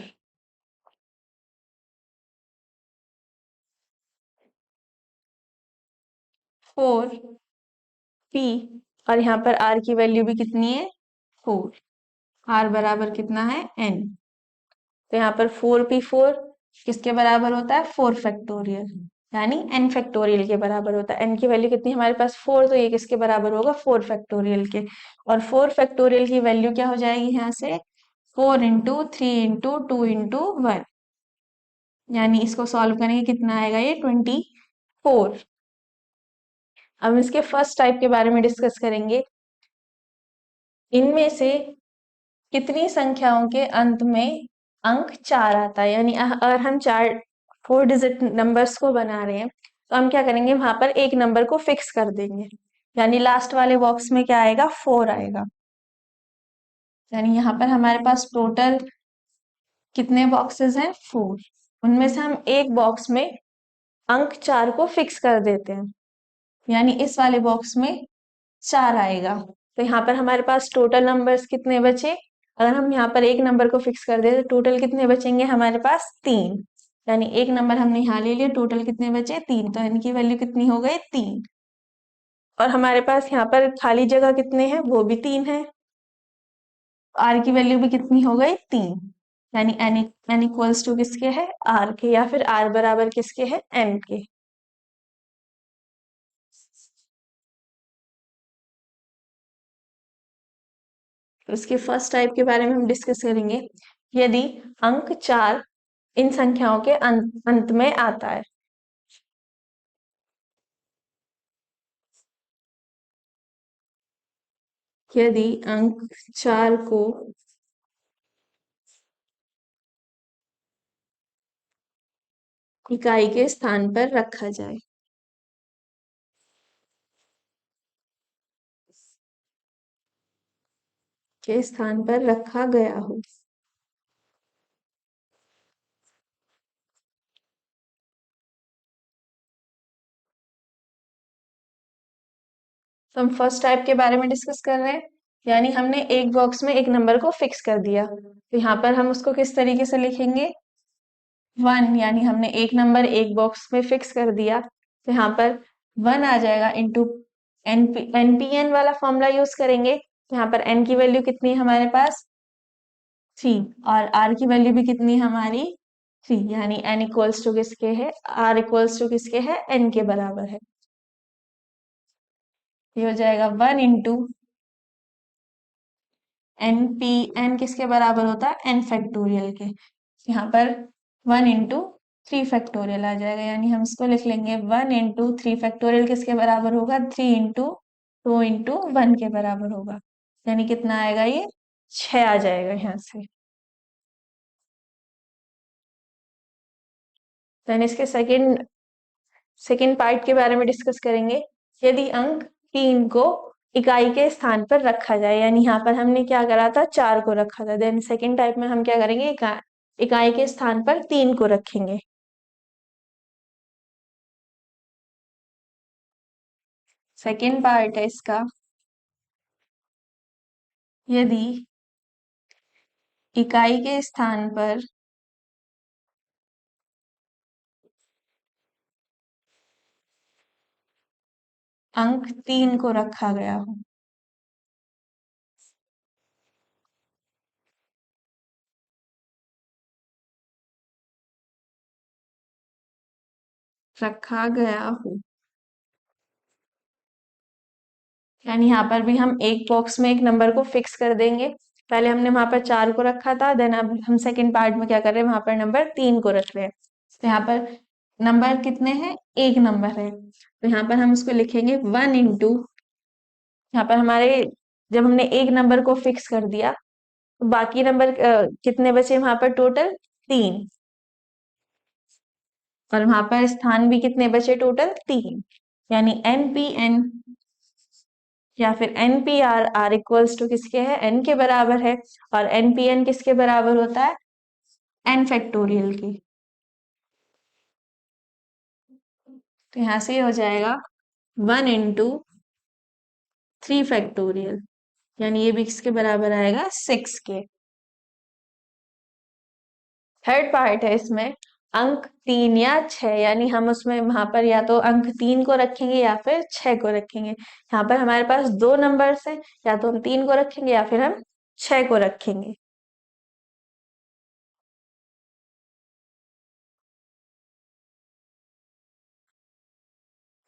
4p, और यहाँ पर r की वैल्यू भी कितनी है, 4। r बराबर कितना है, n। तो यहाँ पर 4p4 किसके बराबर होता है, 4 फैक्टोरियल, यानी n फैक्टोरियल के बराबर होता है। n की वैल्यू कितनी हमारे पास 4, तो ये किसके बराबर होगा, 4 फैक्टोरियल के। और 4 फैक्टोरियल की वैल्यू क्या हो जाएगी यहाँ से, 4 into 3 into 2 into 1, यानी इसको सॉल्व करेंगे कितना आएगा, ये 24। अब इसके फर्स्ट टाइप के बारे में डिस्कस करेंगे। इनमें से कितनी संख्याओं के अंत में अंक 4 आता है, यानी अगर हम 4 डिजिट नंबर्स को बना रहे हैं तो हम क्या करेंगे, वहां पर एक नंबर को फिक्स कर देंगे, यानी लास्ट वाले बॉक्स में क्या आएगा, 4 आएगा। यानी यहाँ पर हमारे पास टोटल कितने बॉक्सेस हैं, 4। उनमें से हम एक बॉक्स में अंक 4 को फिक्स कर देते हैं, यानी इस वाले बॉक्स में 4 आएगा। तो यहाँ पर हमारे पास टोटल नंबर्स कितने बचे, अगर हम यहाँ पर एक नंबर को फिक्स कर दे तो टोटल कितने बचेंगे हमारे पास, 3। यानी एक नंबर हमने यहाँ ले लिया, टोटल कितने बचे, 3। तो इनकी वैल्यू कितनी हो गई, 3। और हमारे पास यहाँ पर खाली जगह कितने हैं, वो भी 3 है। आर की वैल्यू भी कितनी हो गई, 3। यानी एन इक्वल्स टू किसके है, आर के, या फिर आर बराबर किसके है, एन के। उसके फर्स्ट टाइप के बारे में हम डिस्कस करेंगे। यदि अंक 4 इन संख्याओं के अंत में आता है। यदि अंक 4 को इकाई के स्थान पर रखा जाए। के स्थान पर रखा गया हो। तो हम फर्स्ट टाइप के बारे में डिस्कस कर रहे हैं। यानी हमने एक बॉक्स में एक नंबर को फिक्स कर दिया, तो यहाँ पर हम उसको किस तरीके से लिखेंगे? 1, यानी हमने एक नंबर एक बॉक्स में फिक्स कर दिया, तो यहाँ पर 1 आ जाएगा इंटू एनपीएन वाला फॉर्मूला यूज करेंगे। तो यहाँ पर एन की वैल्यू कितनी है हमारे पास? 3, और आर की वैल्यू भी कितनी है हमारी? 3, यानी एन इक्वल्स टू किसके है? आर इक्वल्स टू किसके है? एन के बराबर है। ये हो जाएगा 1 इंटू एन पी एन किसके बराबर होता है? एन फैक्टोरियल के। यहाँ पर 1 इंटू 3 फैक्टोरियल आ जाएगा, यानी हम इसको लिख लेंगे 1 इंटू 3 फैक्टोरियल किसके बराबर होगा? 3 इंटू 2 इंटू 1 के बराबर होगा। यानी कितना आएगा ये? 6 आ जाएगा यहाँ से। देन इसके सेकंड सेकंड पार्ट के बारे में डिस्कस करेंगे। यदि अंक 3 को इकाई के स्थान पर रखा जाए, यानी यहाँ पर हमने क्या करा था? 4 को रखा था। देन सेकंड टाइप में हम क्या करेंगे? इकाई के स्थान पर 3 को रखेंगे। सेकंड पार्ट है इसका। यदि इकाई के स्थान पर अंक 3 को रखा गया हो। रखा गया हो, यानी यहाँ पर भी हम एक बॉक्स में एक नंबर को फिक्स कर देंगे। पहले हमने वहां पर 4 को रखा था, देन अब हम सेकंड पार्ट में क्या कर रहे हैं? वहां पर नंबर 3 को रख रहे हैं। तो यहाँ पर नंबर कितने हैं? एक नंबर है, तो यहाँ पर हम उसको लिखेंगे 1 इंटू, यहाँ पर हमारे जब हमने एक नंबर को फिक्स कर दिया, तो बाकी नंबर कितने बचे वहां पर? टोटल 3, और वहां पर स्थान भी कितने बचे? टोटल 3, यानी एनपीएन या फिर एनपीआर आर इक्वल्स टू किसके है? एन के बराबर है। और एनपीएन किसके बराबर होता है? एन फैक्टोरियल की। तो यहां से हो जाएगा 1 इंटू 3 फैक्टोरियल, यानी ये भी किसके बराबर आएगा? 6 के। थर्ड पार्ट है इसमें अंक 3 या 6, यानी हम उसमें वहां पर या तो अंक 3 को रखेंगे या फिर 6 को रखेंगे। यहाँ पर हमारे पास दो नंबर्स हैं, या तो हम 3 को रखेंगे या फिर हम 6 को रखेंगे।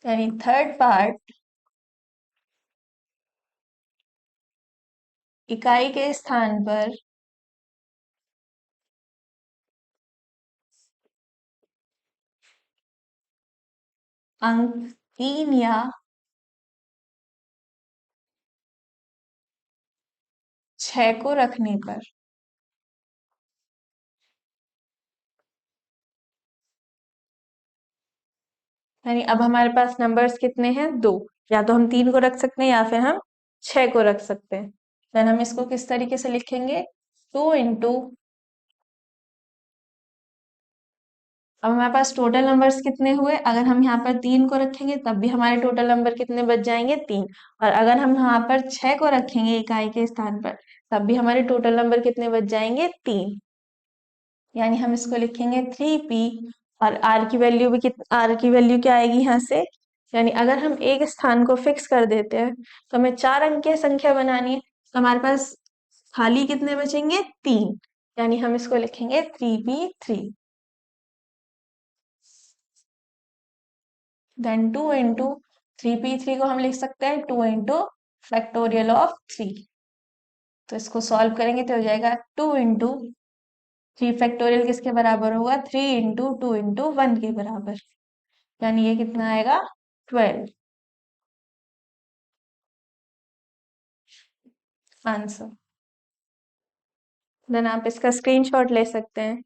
यानी थर्ड पार्ट, इकाई के स्थान पर अंक 3 या 6 को रखने पर यानी अब हमारे पास नंबर्स कितने हैं? दो, या तो हम 3 को रख सकते हैं या फिर हम 6 को रख सकते हैं। देन हम इसको किस तरीके से लिखेंगे? 2 इंटू, अब हमारे पास टोटल नंबर्स कितने हुए? अगर हम यहाँ पर 3 को रखेंगे तब भी हमारे टोटल नंबर कितने बच जाएंगे? 3, और अगर हम यहाँ पर 6 को रखेंगे इकाई के स्थान पर, तब भी हमारे टोटल नंबर कितने बच जाएंगे? 3, यानी हम इसको लिखेंगे 3p। और आर की वैल्यू भी आर की वैल्यू क्या आएगी यहाँ से? यानी अगर हम एक स्थान को फिक्स कर देते हैं, तो हमें 4 अंक की संख्या बनानी है, तो हमारे पास खाली कितने बचेंगे? 3, यानी हम इसको लिखेंगे 3p3। देन 2 इंटू 3p3 को हम लिख सकते हैं 2 इंटू फैक्टोरियल ऑफ 3। तो इसको सॉल्व करेंगे तो हो जाएगा 2 इंटू 3 फैक्टोरियल किसके बराबर होगा, 3 इंटू 2 इंटू 1 के बराबर, यानी ये कितना आएगा 12 आंसर। देन आप इसका स्क्रीनशॉट ले सकते हैं।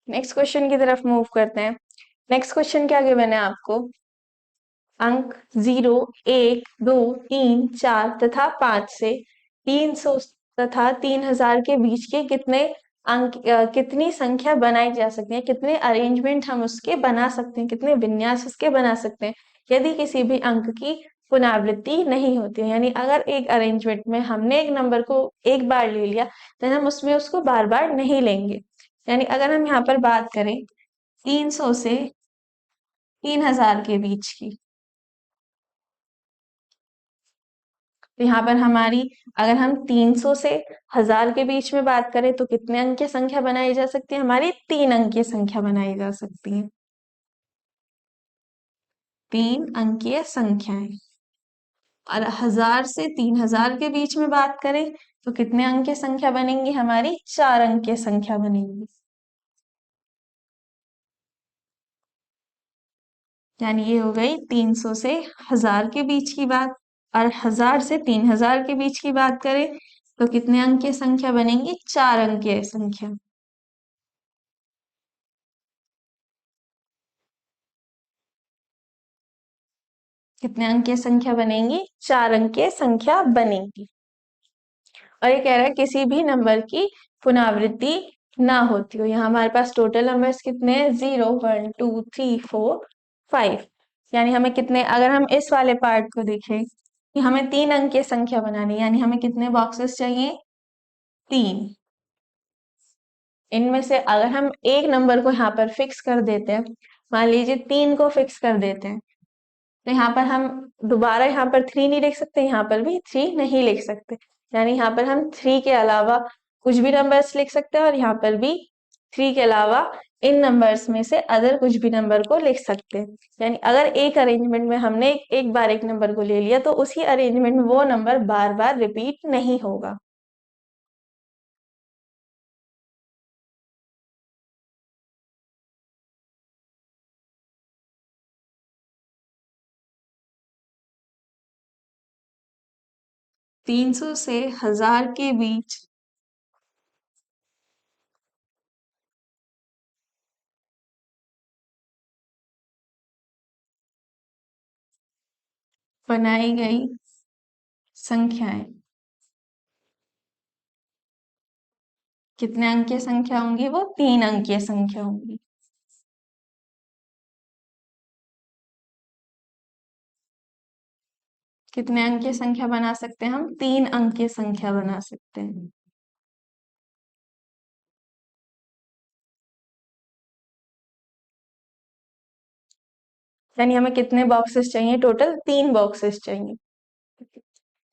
नेक्स्ट क्वेश्चन की तरफ मूव करते हैं। नेक्स्ट क्वेश्चन क्या गिवन है आपको, अंक 0, 1, 2, 3, 4 तथा 5 से 300 तथा 3000 के बीच के कितने अंक कितनी संख्या बनाई जा सकती है, कितने अरेंजमेंट हम उसके बना सकते हैं, कितने विन्यास उसके बना सकते हैं यदि किसी भी अंक की पुनरावृत्ति नहीं होती है। यानी अगर एक अरेंजमेंट में हमने एक नंबर को एक बार ले लिया तो हम उसमें उसको बार बार नहीं लेंगे। यानी अगर हम यहाँ पर बात करें 300 से 3000 के बीच की, तो यहाँ पर हमारी, अगर हम 300 से 1000 के बीच में बात करें तो कितने अंक की संख्या बनाई जा सकती है, हमारी 3 अंक की संख्या बनाई जा सकती है, 3 अंकीय संख्याएं। और 1000 से 3000 के बीच में बात करें तो कितने अंक की संख्या बनेंगी, हमारी 4 अंक की संख्या बनेगी। यानी ये हो गई 300 से 1000 के बीच की बात। और 1000 से 3000 के बीच की बात करें तो कितने अंक की संख्या बनेंगी, 4 अंक की संख्या। कितने अंक की संख्या बनेंगी, 4 अंक की संख्या बनेगी। और ये कह रहा है किसी भी नंबर की पुनरावृत्ति ना होती हो। यहाँ हमारे पास टोटल नंबर्स कितने हैं, 0, 1, 2, 3, 4, 5। यानी हमें कितने, अगर हम इस वाले पार्ट को देखें कि हमें 3 अंक की संख्या बनानी है, यानी हमें कितने बॉक्सेस चाहिए, 3। इनमें से अगर हम एक नंबर को यहाँ पर फिक्स कर देते हैं, मान लीजिए 3 को फिक्स कर देते हैं, तो यहाँ पर हम दोबारा यहाँ पर 3 नहीं लिख सकते, यहाँ पर भी 3 नहीं लिख सकते। यानी यहाँ पर हम 3 के अलावा कुछ भी नंबर्स लिख सकते हैं और यहाँ पर भी 3 के अलावा इन नंबर्स में से अदर कुछ भी नंबर को लिख सकते हैं। यानी अगर एक अरेंजमेंट में हमने एक बार एक नंबर को ले लिया तो उसी अरेंजमेंट में वो नंबर बार बार रिपीट नहीं होगा। 300 से 1000 के बीच बनाई गई संख्याएं कितने अंक की संख्या होंगी, वो 3 अंक की संख्या होंगी। कितने अंक की संख्या बना सकते हैं हम, 3 अंक की संख्या बना सकते हैं। यानी हमें कितने बॉक्सेस चाहिए, टोटल 3 बॉक्सेस चाहिए।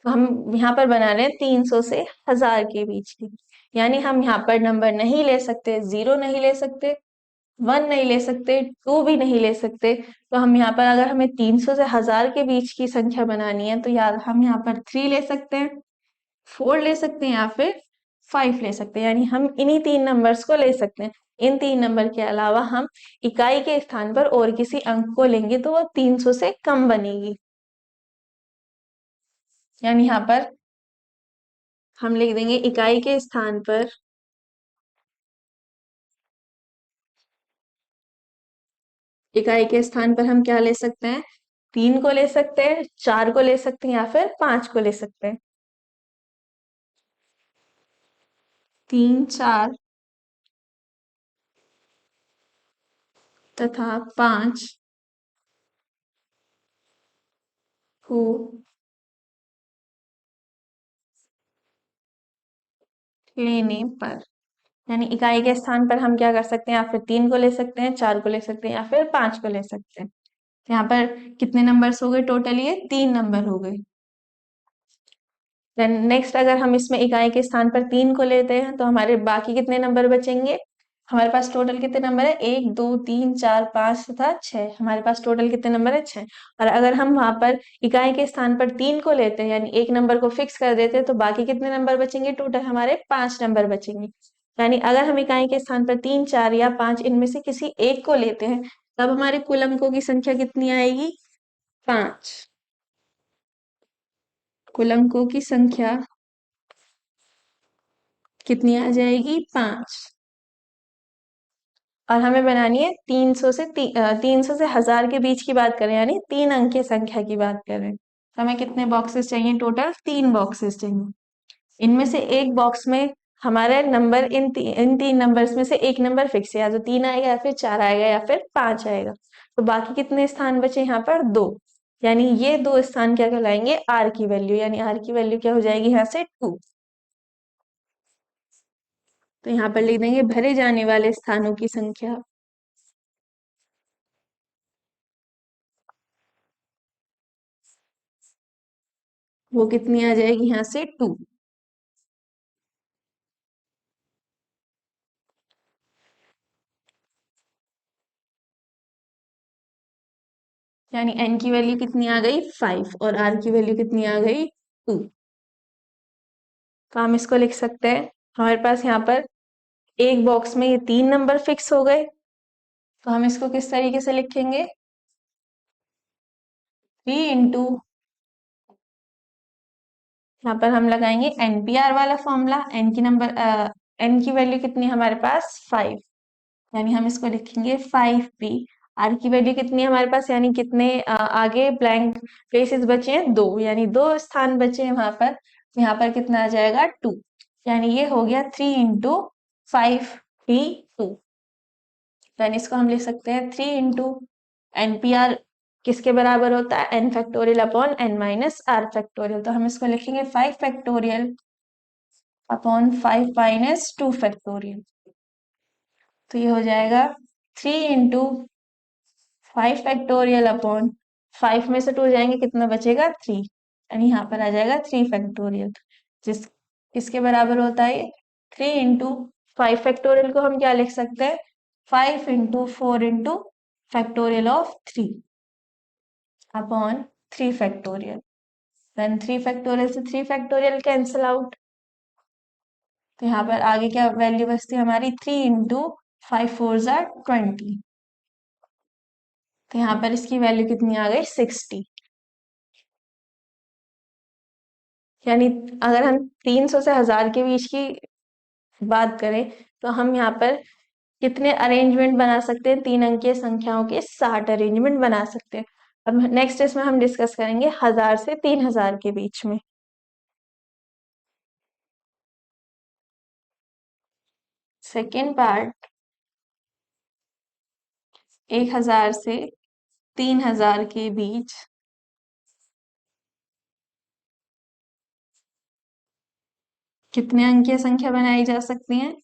तो हम यहाँ पर बना रहे हैं 300 से 1000 के बीच की। यानी हम यहाँ पर नंबर नहीं ले सकते, 0 नहीं ले सकते, 1 नहीं ले सकते, 2 भी नहीं ले सकते। तो हम यहाँ पर, अगर हमें 300 से 1000 के बीच की संख्या बनानी है तो यार हम यहाँ पर 3 ले सकते हैं, 4 ले सकते हैं या फिर 5 ले सकते हैं। यानी हम इन्हीं 3 नंबर्स को ले सकते हैं। इन 3 नंबर के अलावा हम इकाई के स्थान पर और किसी अंक को लेंगे तो वो 300 से कम बनेगी। यानी यहाँ पर हम लिख देंगे इकाई के स्थान पर, इकाई के स्थान पर हम क्या ले सकते हैं, 3 को ले सकते हैं, 4 को ले सकते हैं या फिर 5 को ले सकते हैं। 3, 4 तथा 5 को लेने पर, यानी इकाई के स्थान पर हम क्या कर सकते हैं, या फिर 3 को ले सकते हैं, 4 को ले सकते हैं या फिर 5 को ले सकते हैं। यहाँ पर कितने नंबर्स हो गए टोटल, ये 3 नंबर हो गए। देन नेक्स्ट, अगर हम इसमें इकाई के स्थान पर 3 को लेते हैं तो हमारे बाकी कितने नंबर बचेंगे, हमारे पास टोटल कितने नंबर है, 1 2 3 4 5 तथा 6, हमारे पास टोटल कितने नंबर है, 6। और अगर हम वहां पर इकाई के स्थान पर 3 को लेते हैं, यानी एक नंबर को फिक्स कर देते हैं, तो बाकी कितने नंबर बचेंगे, टोटल हमारे 5 नंबर बचेंगे। यानी अगर हम इकाई के स्थान पर 3 4 या 5 इनमें से किसी एक को लेते हैं, तब हमारे कुल अंकों की संख्या कितनी आएगी, 5। कुल अंकों की संख्या कितनी आ जाएगी, 5। और हमें बनानी है 300 से 1000 के बीच की बात करें, यानी 3 अंक की संख्या की बात करें, तो हमें कितने बॉक्सेस चाहिए, टोटल 3 बॉक्सेस चाहिए। इनमें से एक बॉक्स में हमारा नंबर इन 3 नंबर्स में से एक नंबर फिक्स है, या तो 3 आएगा या फिर 4 आएगा या फिर 5 आएगा। तो बाकी कितने स्थान बचे यहाँ पर, 2। यानी ये 2 स्थान क्या कहलाएंगे, आर की वैल्यू, यानी आर की वैल्यू क्या हो जाएगी यहाँ से, 2। तो यहाँ पर लिख देंगे भरे जाने वाले स्थानों की संख्या, वो कितनी आ जाएगी यहाँ से, 2। यानी n की वैल्यू कितनी आ गई, 5, और r की वैल्यू कितनी आ गई, 2। तो हम इसको लिख सकते हैं, हमारे पास यहाँ पर एक बॉक्स में ये 3 नंबर फिक्स हो गए, तो हम इसको किस तरीके से लिखेंगे, 3 इंटू, यहाँ पर हम लगाएंगे एनपीआर वाला फॉर्मूला, एन की वैल्यू कितनी है हमारे पास, 5। यानी हम इसको लिखेंगे 5p। आर की वैल्यू कितनी है हमारे पास, यानी कितने आगे ब्लैंक प्लेसेस बचे हैं, 2, यानी 2 स्थान बचे हैं वहां पर, तो यहाँ पर कितना आ जाएगा, 2। यानी ये हो गया 3 इंटू 5p2। यानी इसको हम लिख सकते हैं 3 इंटू एनपीआर किसके बराबर होता है, N factorial upon N minus R factorial. तो हम इसको लिखेंगे 5 फैक्टोरियल अपॉन 5 माइनस 2 फैक्टोरियल। तो ये हो जाएगा 3 इंटू 5 फैक्टोरियल अपॉन 5 में से 2 जाएंगे, कितना बचेगा, 3। यानी यहाँ पर आ जाएगा 3 फैक्टोरियल, जिस किसके बराबर होता है, 3 इंटू 5 फैक्टोरियल को हम क्या लिख सकते हैं, 5 into 4 into factorial of 3 upon 3 factorial. Then 3 factorial से 3 फैक्टोरियल कैंसिल आउट, तो यहाँ पर आगे क्या वैल्यू बचती है हमारी, 3 इंटू 5 4 जार 20। तो यहाँ पर इसकी वैल्यू कितनी आ गई, 60। यानी अगर हम 300 से 1000 के बीच की बात करें, तो हम यहाँ पर कितने अरेंजमेंट बना सकते हैं, 3 अंकीय संख्याओं के 60 अरेंजमेंट बना सकते हैं। अब नेक्स्ट इसमें हम डिस्कस करेंगे 1000 से 3000 के बीच में। सेकेंड पार्ट, 1000 से 3000 के बीच कितने अंकीय संख्या बनाई जा सकती हैं,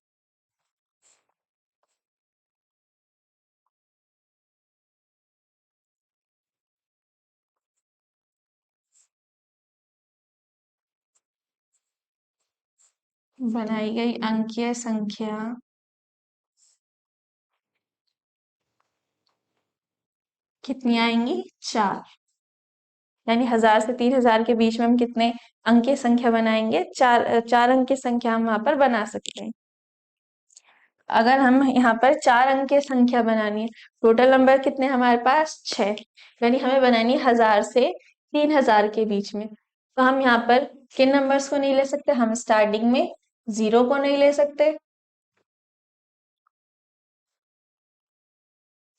बनाई गई अंकीय संख्या कितनी आएंगी, 4। यानी 1000 से 3000 के बीच में हम कितने अंकीय संख्या बनाएंगे, 4 अंकीय संख्या हम वहां पर बना सकते हैं। अगर हम यहाँ पर 4 अंक की संख्या बनानी है, टोटल नंबर कितने हमारे पास, 6। यानी हमें बनानी है 1000 से 3000 के बीच में, तो हम यहाँ पर किन नंबर्स को नहीं ले सकते, हम स्टार्टिंग में 0 को नहीं ले सकते,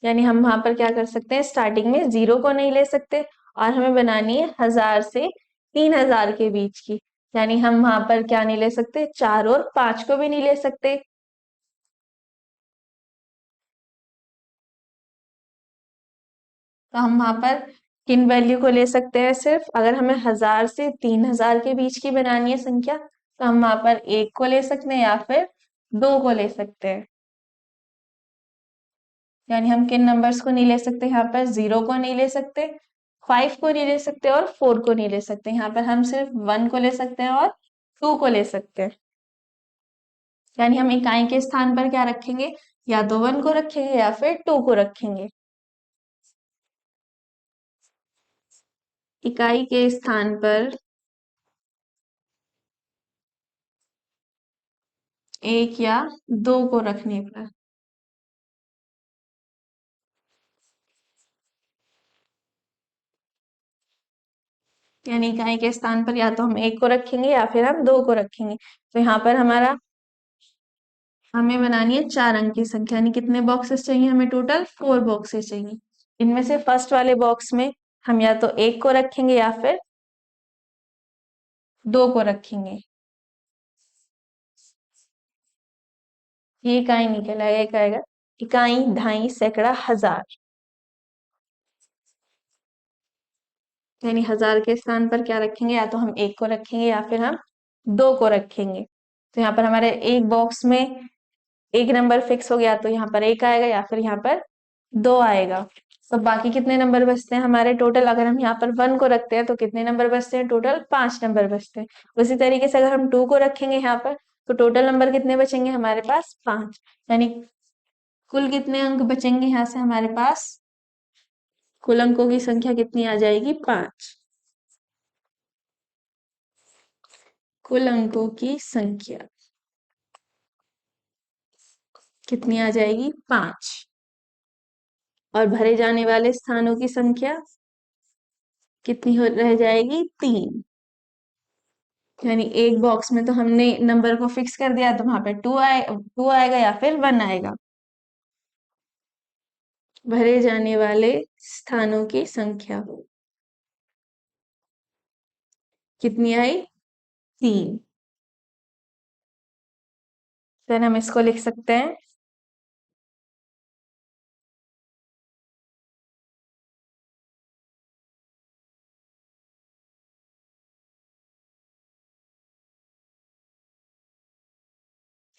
यानी हम वहां पर क्या कर सकते हैं, स्टार्टिंग में 0 को नहीं ले सकते। और हमें बनानी है 1000 से 3000 के बीच की, यानी हम वहां पर क्या नहीं ले सकते, 4 और 5 को भी नहीं ले सकते। तो हम वहां पर किन वैल्यू को ले सकते हैं, सिर्फ अगर हमें 1000 से 3000 के बीच की बनानी है संख्या, तो हम वहां पर 1 को ले सकते हैं या फिर 2 को ले सकते हैं। यानी हम किन नंबर्स को नहीं ले सकते, यहाँ पर 0 को नहीं ले सकते, 5 को नहीं ले सकते और 4 को नहीं ले सकते। यहाँ पर हम सिर्फ 1 को ले सकते हैं और 2 को ले सकते हैं। यानी हम इकाई के स्थान पर क्या रखेंगे, या तो 1 को रखेंगे या फिर 2 को रखेंगे। इकाई के स्थान पर 1 या 2 को रखने पर, यानी इकाई के स्थान पर या तो हम 1 को रखेंगे या फिर हम 2 को रखेंगे। तो यहाँ पर हमें बनानी है 4 अंक की संख्या, यानी कितने बॉक्सेस चाहिए हमें? टोटल 4 बॉक्सेस चाहिए। इनमें से फर्स्ट वाले बॉक्स में हम या तो 1 को रखेंगे या फिर 2 को रखेंगे। ये इकाई निकल आएगा, एक आएगा इकाई, ढाई, सैकड़ा, हजार, यानी हजार के स्थान पर क्या रखेंगे? या तो हम 1 को रखेंगे या फिर हम 2 को रखेंगे। तो यहाँ पर हमारे एक बॉक्स में एक नंबर फिक्स हो गया, तो यहाँ पर 1 आएगा या फिर यहाँ पर 2 आएगा। तो बाकी कितने नंबर बचते हैं हमारे टोटल? अगर हम यहाँ पर 1 को रखते हैं तो कितने नंबर बचते हैं? टोटल 5 नंबर बचते हैं। उसी तरीके से अगर हम 2 को रखेंगे यहाँ पर, तो टोटल नंबर कितने बचेंगे हमारे पास? 5। यानी कुल कितने अंक बचेंगे यहाँ से हमारे पास? कुल अंकों की संख्या कितनी आ जाएगी? 5। कुल अंकों की संख्या कितनी आ जाएगी? 5। और भरे जाने वाले स्थानों की संख्या कितनी हो रह जाएगी? 3। यानी एक बॉक्स में तो हमने नंबर को फिक्स कर दिया, तो वहां पे 2 आएगा या फिर 1 आएगा। भरे जाने वाले स्थानों की संख्या कितनी आई? 3। फिर हम इसको लिख सकते हैं,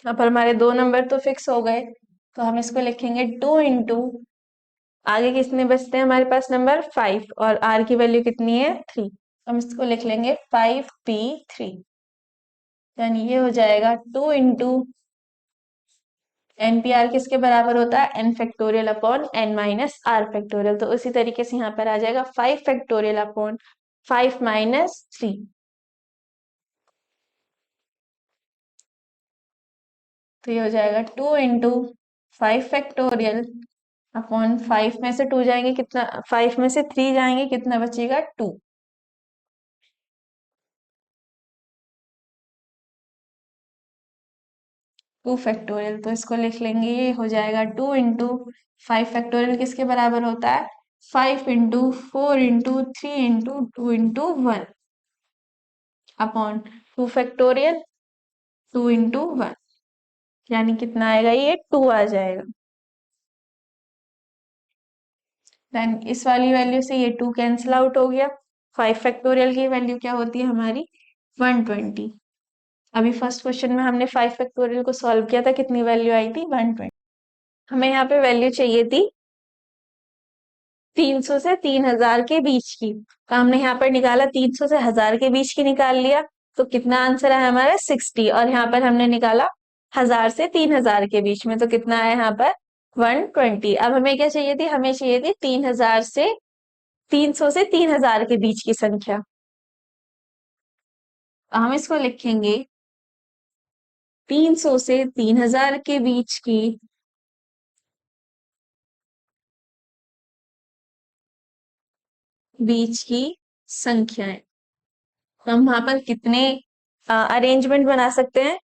यहाँ पर हमारे 2 नंबर तो फिक्स हो गए, तो हम इसको लिखेंगे 2 इंटू, आगे कितने बचते हैं हमारे पास? नंबर 5, और आर की वैल्यू कितनी है? 3। हम इसको लिख लेंगे 5p3, यानी ये हो जाएगा 2 इंटू एनपीआर किसके बराबर होता है? N factorial upon N minus R factorial. तो उसी तरीके से यहाँ पर आ जाएगा 5 फैक्टोरियल अपॉन 5 माइनस 3। तो ये हो जाएगा 2 इंटू 5 फैक्टोरियल अपॉन 5 में से 2 जाएंगे कितना? 5 में से 3 जाएंगे, कितना बचेगा? 2। 2 फैक्टोरियल, तो इसको लिख लेंगे, ये हो जाएगा 2 इंटू 5 फैक्टोरियल किसके बराबर होता है? 5 into 4 into 3 into 2 into 1 upon 2 factorial 2 into 1, यानी कितना आएगा? ये 2 आ जाएगा। देन इस वाली वैल्यू से ये 2 कैंसिल आउट हो गया। 5 फैक्टोरियल की वैल्यू क्या होती है हमारी? 120। अभी फर्स्ट क्वेश्चन में हमने 5 फैक्टोरियल को सॉल्व किया था, कितनी वैल्यू आई थी? 120। हमें यहाँ पे वैल्यू चाहिए थी 300 से 3000 के बीच की, तो हमने यहाँ पर निकाला 300 से 1000 के बीच की निकाल लिया, तो कितना आंसर है हमारा? 60। और यहाँ पर हमने निकाला 1000 से 3000 के बीच में, तो कितना है यहाँ पर? 120। अब हमें क्या चाहिए थी? हमें चाहिए थी 3000 से 300 से 3000 के बीच की संख्या। तो हम इसको लिखेंगे 300 से 3000 के बीच की संख्याएं। तो हम वहां पर कितने अरेंजमेंट बना सकते हैं?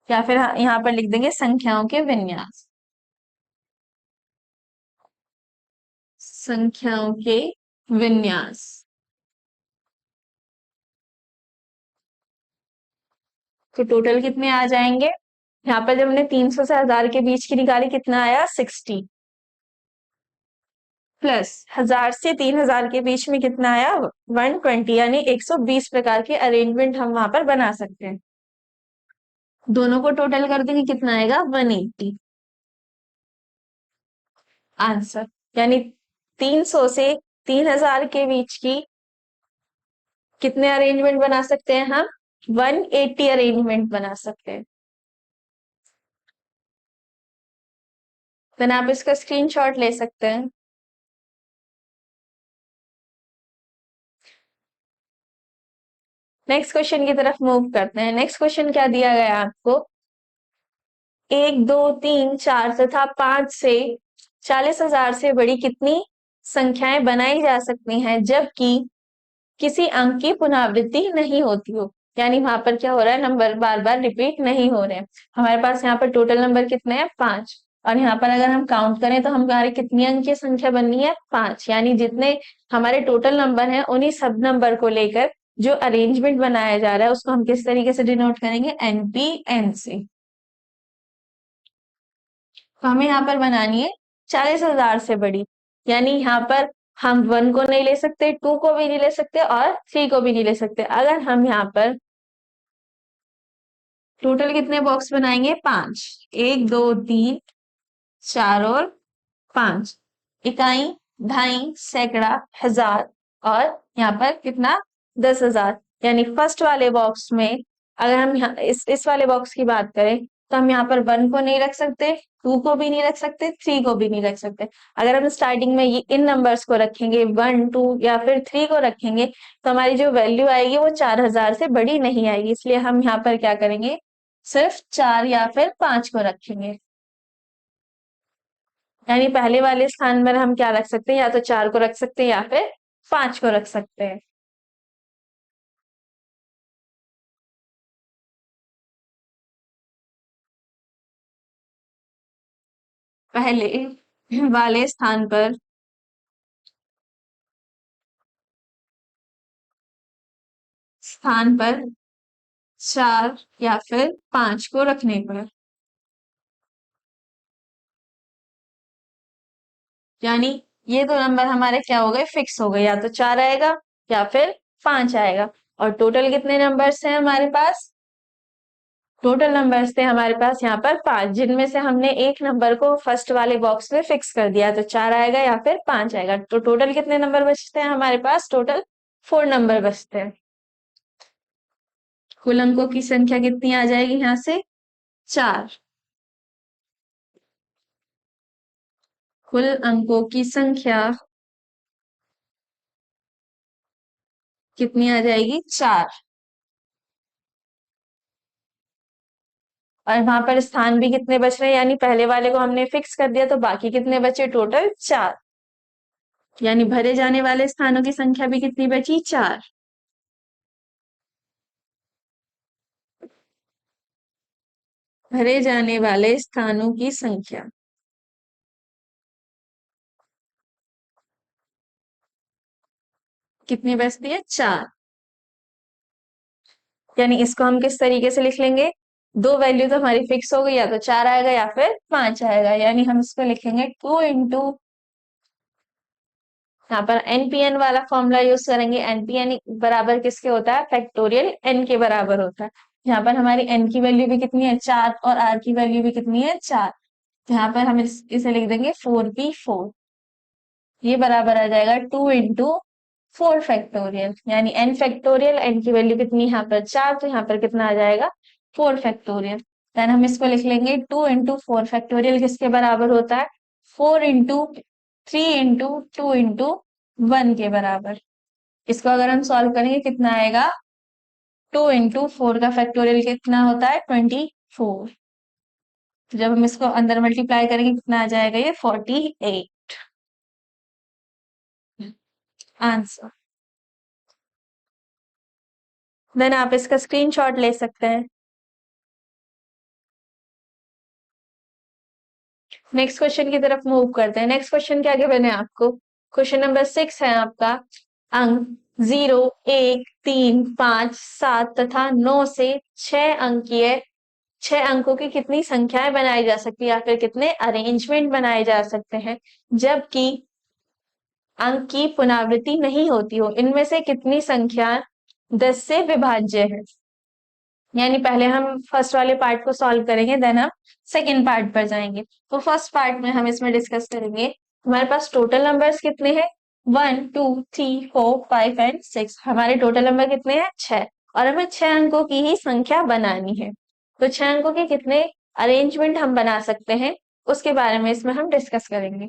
या फिर यहाँ पर लिख देंगे संख्याओं के विन्यास। संख्याओं के विन्यास। तो टोटल कितने आ जाएंगे? यहाँ पर जब हमने 300 से 1000 के बीच की निकाली, कितना आया? 60, प्लस 1000 से 3000 के बीच में कितना आया? 120, यानी 120 प्रकार के अरेंजमेंट हम वहां पर बना सकते हैं। दोनों को टोटल कर देंगे, कितना आएगा? 180 आंसर। यानी 300 से 3000 के बीच की कितने अरेंजमेंट बना सकते हैं हम? 180 अरेंजमेंट बना सकते हैं। देन आप इसका स्क्रीनशॉट ले सकते हैं। नेक्स्ट क्वेश्चन की तरफ मूव करते हैं। नेक्स्ट क्वेश्चन क्या दिया गया है आपको, 1, 2, 3, 4 तथा 5 से 40,000 से बड़ी कितनी संख्याएं बनाई जा सकती हैं जबकि किसी अंक की पुनरावृत्ति नहीं होती हो। यानी वहां पर क्या हो रहा है, नंबर बार बार रिपीट नहीं हो रहे हैं। हमारे पास यहाँ पर टोटल नंबर कितने हैं, 5। और यहाँ पर अगर हम काउंट करें तो हमारे कितनी अंक की संख्या बननी है, 5। यानी जितने हमारे टोटल नंबर हैं उन्हीं सब नंबर को लेकर जो अरेंजमेंट बनाया जा रहा है उसको हम किस तरीके से डिनोट करेंगे, एनपी एन से। तो हमें यहाँ पर बनानी है 40,000 से बड़ी। यानी यहाँ पर हम 1 को नहीं ले सकते, 2 को भी नहीं ले सकते और 3 को भी नहीं ले सकते। अगर हम यहाँ पर टोटल कितने बॉक्स बनाएंगे, 5, 1, 2, 3, 4 और 5। इकाई, ढाई, सैकड़ा, हजार और यहाँ पर कितना, 10,000। यानी फर्स्ट वाले बॉक्स में अगर हम यहाँ इस वाले बॉक्स की बात करें तो हम यहाँ पर 1 को नहीं रख सकते, 2 को भी नहीं रख सकते, 3 को भी नहीं रख सकते। अगर हम स्टार्टिंग में ये इन नंबर्स को रखेंगे, 1, 2 या फिर 3 को रखेंगे तो हमारी जो वैल्यू आएगी वो 4,000 से बड़ी नहीं आएगी। इसलिए हम यहाँ पर क्या करेंगे, सिर्फ 4 या फिर 5 को रखेंगे। यानी पहले वाले स्थान पर हम क्या रख सकते हैं, या तो 4 को रख सकते हैं या फिर 5 को रख सकते हैं। पहले वाले स्थान पर 4 या फिर 5 को रखने पर, यानी ये दो नंबर हमारे क्या हो गए, फिक्स हो गए, या तो 4 आएगा या फिर 5 आएगा। और टोटल कितने नंबर्स हैं हमारे पास, टोटल नंबर्स थे हमारे पास यहाँ पर 5, जिनमें से हमने एक नंबर को फर्स्ट वाले बॉक्स में फिक्स कर दिया, तो 4 आएगा या फिर 5 आएगा। तो टोटल कितने नंबर बचते हैं हमारे पास, टोटल 4 नंबर बचते हैं। कुल अंकों की संख्या कितनी आ जाएगी यहाँ से, 4। कुल अंकों की संख्या कितनी आ जाएगी, 4। और वहां पर स्थान भी कितने बच रहे हैं, यानी पहले वाले को हमने फिक्स कर दिया तो बाकी कितने बचे, टोटल 4। यानी भरे जाने वाले स्थानों की संख्या भी कितनी बची, 4। भरे जाने वाले स्थानों की संख्या कितनी बचती है, 4। यानी इसको हम किस तरीके से लिख लेंगे, दो वैल्यू तो हमारी फिक्स हो गई, या तो 4 आएगा या फिर 5 आएगा। यानी हम इसको लिखेंगे 2 इंटू, यहाँ पर एनपीएन वाला फॉर्मूला यूज करेंगे। एनपीएन बराबर किसके होता है, फैक्टोरियल एन के बराबर होता है। यहाँ पर हमारी एन की वैल्यू भी कितनी है, 4, और आर की वैल्यू भी कितनी है, 4। यहाँ पर हम इसे लिख देंगे 4p4। ये बराबर आ जाएगा 2 इंटू 4 फैक्टोरियल, यानी एन फैक्टोरियल, एन की वैल्यू कितनी यहाँ पर 4, तो यहाँ पर कितना आ जाएगा, 4 फैक्टोरियल। देन हम इसको लिख लेंगे 2 इंटू 4 फैक्टोरियल किसके बराबर होता है, 4 इंटू 3 इंटू 2 इंटू 1 के बराबर। इसको अगर हम सॉल्व करेंगे कितना आएगा, 2 इंटू 4 का फैक्टोरियल कितना होता है, 24। जब हम इसको अंदर मल्टीप्लाई करेंगे कितना आ जाएगा, ये 48 आंसर। देन आप इसका स्क्रीनशॉट ले सकते हैं। नेक्स्ट क्वेश्चन की तरफ मूव करते हैं। नेक्स्ट क्वेश्चन क्या गिवन है आपको, क्वेश्चन नंबर 6 है आपका। अंक 0, 1, 3, 5, 7 तथा 9 से 6 अंकीय 6 अंकों की कितनी संख्याएं बनाई जा सकती है, या फिर कितने अरेंजमेंट बनाए जा सकते हैं जबकि अंक की पुनरावृत्ति नहीं होती हो। इनमें से कितनी संख्या 10 से विभाज्य है। यानी पहले हम फर्स्ट वाले पार्ट को सॉल्व करेंगे, देन हम सेकेंड पार्ट पर जाएंगे। तो फर्स्ट पार्ट में हम इसमें डिस्कस करेंगे हमारे पास टोटल नंबर्स कितने हैं, 1, 2, 3, 4, 5 एंड 6। हमारे टोटल नंबर कितने हैं, 6। और हमें 6 अंकों की ही संख्या बनानी है। तो 6 अंकों के कितने अरेंजमेंट हम बना सकते हैं, उसके बारे में इसमें हम डिस्कस करेंगे।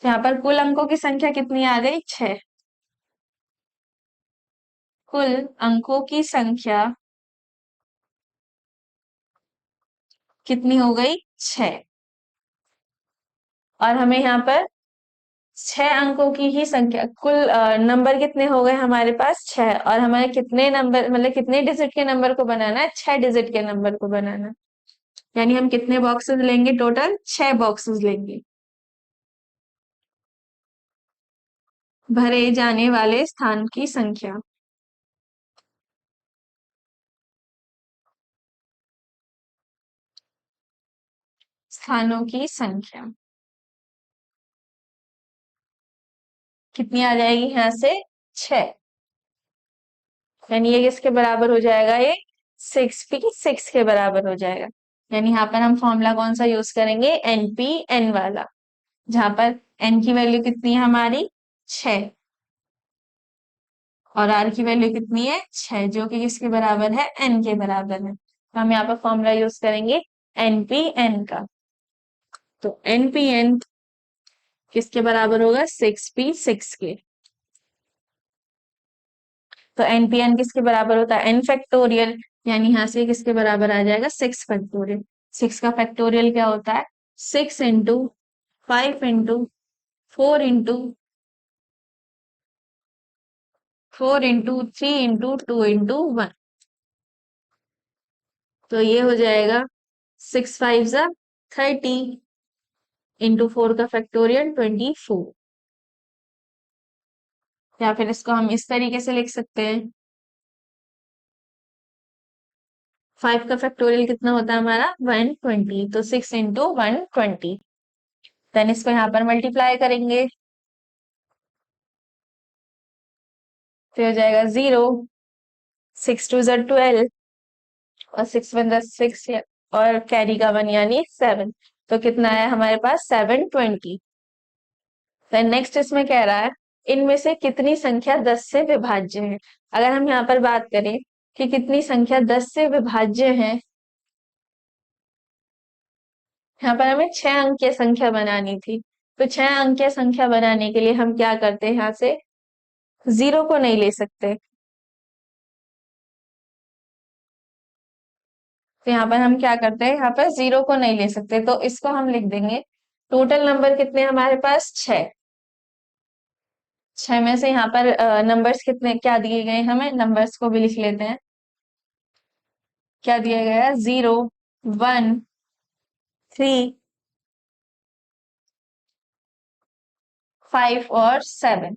तो यहाँ पर कुल अंकों की संख्या कितनी आ गई? 6। कुल अंकों की संख्या कितनी हो गई? 6। और हमें यहाँ पर 6 अंकों की ही संख्या, कुल नंबर कितने हो गए हमारे पास? 6। और हमें कितने नंबर, मतलब कितने डिजिट के नंबर को बनाना है? 6 डिजिट के नंबर को बनाना है। यानी हम कितने बॉक्सेस लेंगे? टोटल 6 बॉक्सेस लेंगे। भरे जाने वाले स्थान की संख्या, स्थानों की संख्या कितनी आ जाएगी यहाँ से? 6। यानी ये किसके बराबर हो जाएगा? ये 6p6 के बराबर हो जाएगा। यानी यहाँ पर हम फॉर्मूला कौन सा यूज करेंगे? NP/N वाला, जहां पर n की वैल्यू कितनी है हमारी? 6। और r की वैल्यू कितनी है? 6, जो कि किसके बराबर है? n के बराबर है। तो हम यहाँ पर फॉर्मूला यूज करेंगे NP/N का। तो NP/N किसके बराबर होगा? 6p6 के। तो NP/N किसके बराबर होता है? n factorial. यानी यहाँ से किसके बराबर आ जाएगा? 6 फैक्टोरियल। 6 का फैक्टोरियल क्या होता है? 6 into 5 into 4 into 4 into 3 into 2 into 1। तो ये हो जाएगा 6 5 जा 30 इंटू 4 का फैक्टोरियल 24। या फिर इसको हम इस तरीके से लिख सकते हैं, 5 का फैक्टोरियल कितना होता है हमारा? 120। तो 6 इंटू 120। देन इसको यहाँ पर मल्टीप्लाई करेंगे, फिर हो जाएगा 0। 6 2 जा 12 और 6 1 जा 6, और कैरी का 1 यानी 7। तो कितना है हमारे पास? 720। देन नेक्स्ट इसमें कह रहा है इनमें से कितनी संख्या 10 से विभाज्य है। अगर हम यहाँ पर बात करें कि कितनी संख्या 10 से विभाज्य है, यहाँ पर हमें 6 अंकीय संख्या बनानी थी। तो 6 अंकीय संख्या बनाने के लिए हम क्या करते हैं? यहाँ से 0 को नहीं ले सकते। तो यहाँ पर हम क्या करते हैं? यहाँ पर 0 को नहीं ले सकते, तो इसको हम लिख देंगे, टोटल नंबर कितने हमारे पास? 6। 6 में से यहाँ पर नंबर्स कितने क्या दिए गए? हमें नंबर्स को भी लिख लेते हैं। क्या दिया गया है? 0 1 3 5 और 7।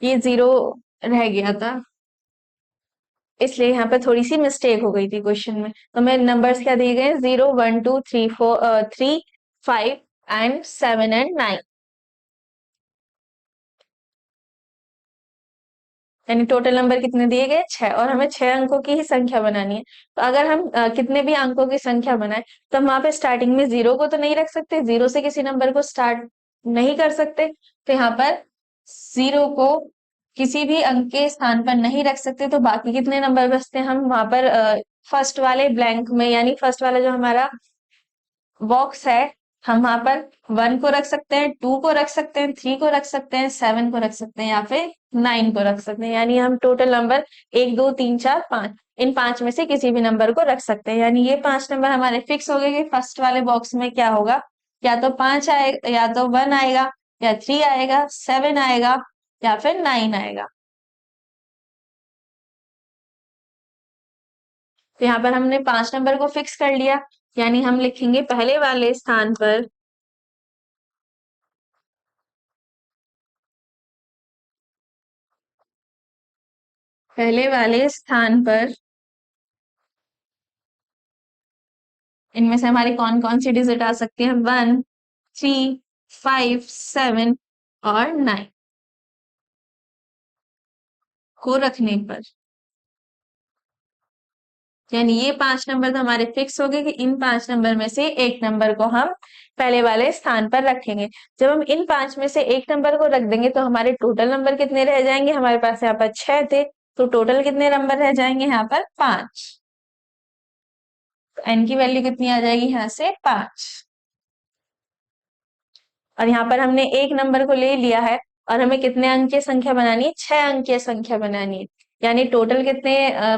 ये 0 रह गया था, इसलिए यहाँ पे थोड़ी सी मिस्टेक हो गई थी क्वेश्चन में। तो मेरे नंबर्स क्या दिए गए? 0 1 2 3 4 3 5 एंड 7 एंड 9। यानी टोटल नंबर कितने दिए गए? 6। और हमें 6 अंकों की ही संख्या बनानी है। तो अगर हम कितने भी अंकों की संख्या बनाए, तो हम वहां पे स्टार्टिंग में 0 को तो नहीं रख सकते, 0 से किसी नंबर को स्टार्ट नहीं कर सकते। तो यहाँ पर 0 को किसी भी अंक के स्थान पर नहीं रख सकते। तो बाकी कितने नंबर बचते हैं? हम वहां पर फर्स्ट वाले ब्लैंक में, यानी फर्स्ट वाला जो हमारा बॉक्स है, हम वहां पर 1 को रख सकते हैं, 2 को रख सकते हैं, 3 को रख सकते हैं, 7 को रख सकते हैं, या फिर 9 को रख सकते हैं। यानी हम टोटल नंबर 1 2 3 4 5, इन 5 में से किसी भी नंबर को रख सकते हैं। यानी ये 5 नंबर हमारे फिक्स हो गए कि फर्स्ट वाले बॉक्स में क्या होगा? या तो 5 आएगा, या तो 1 आएगा, या 3 आएगा, 7 आएगा, या फिर 9 आएगा। तो यहाँ पर हमने 5 नंबर को फिक्स कर लिया। यानी हम लिखेंगे पहले वाले स्थान पर, पहले वाले स्थान पर इनमें से हमारी कौन कौन सी डिजिट आ सकती है? 1 3 5 7 और 9 को रखने पर, यानी ये 5 नंबर तो हमारे फिक्स हो गए कि इन 5 नंबर में से एक नंबर को हम पहले वाले स्थान पर रखेंगे। जब हम इन 5 में से एक नंबर को रख देंगे, तो हमारे टोटल नंबर कितने रह जाएंगे? हमारे पास यहाँ पर 6 थे, तो टोटल कितने नंबर रह जाएंगे? यहाँ पर 5। एन की वैल्यू कितनी आ जाएगी यहाँ से 5। और यहाँ पर हमने एक नंबर को ले लिया है और हमें कितने अंक की संख्या बनानी है, 6 अंक की संख्या बनानी है। यानी टोटल कितने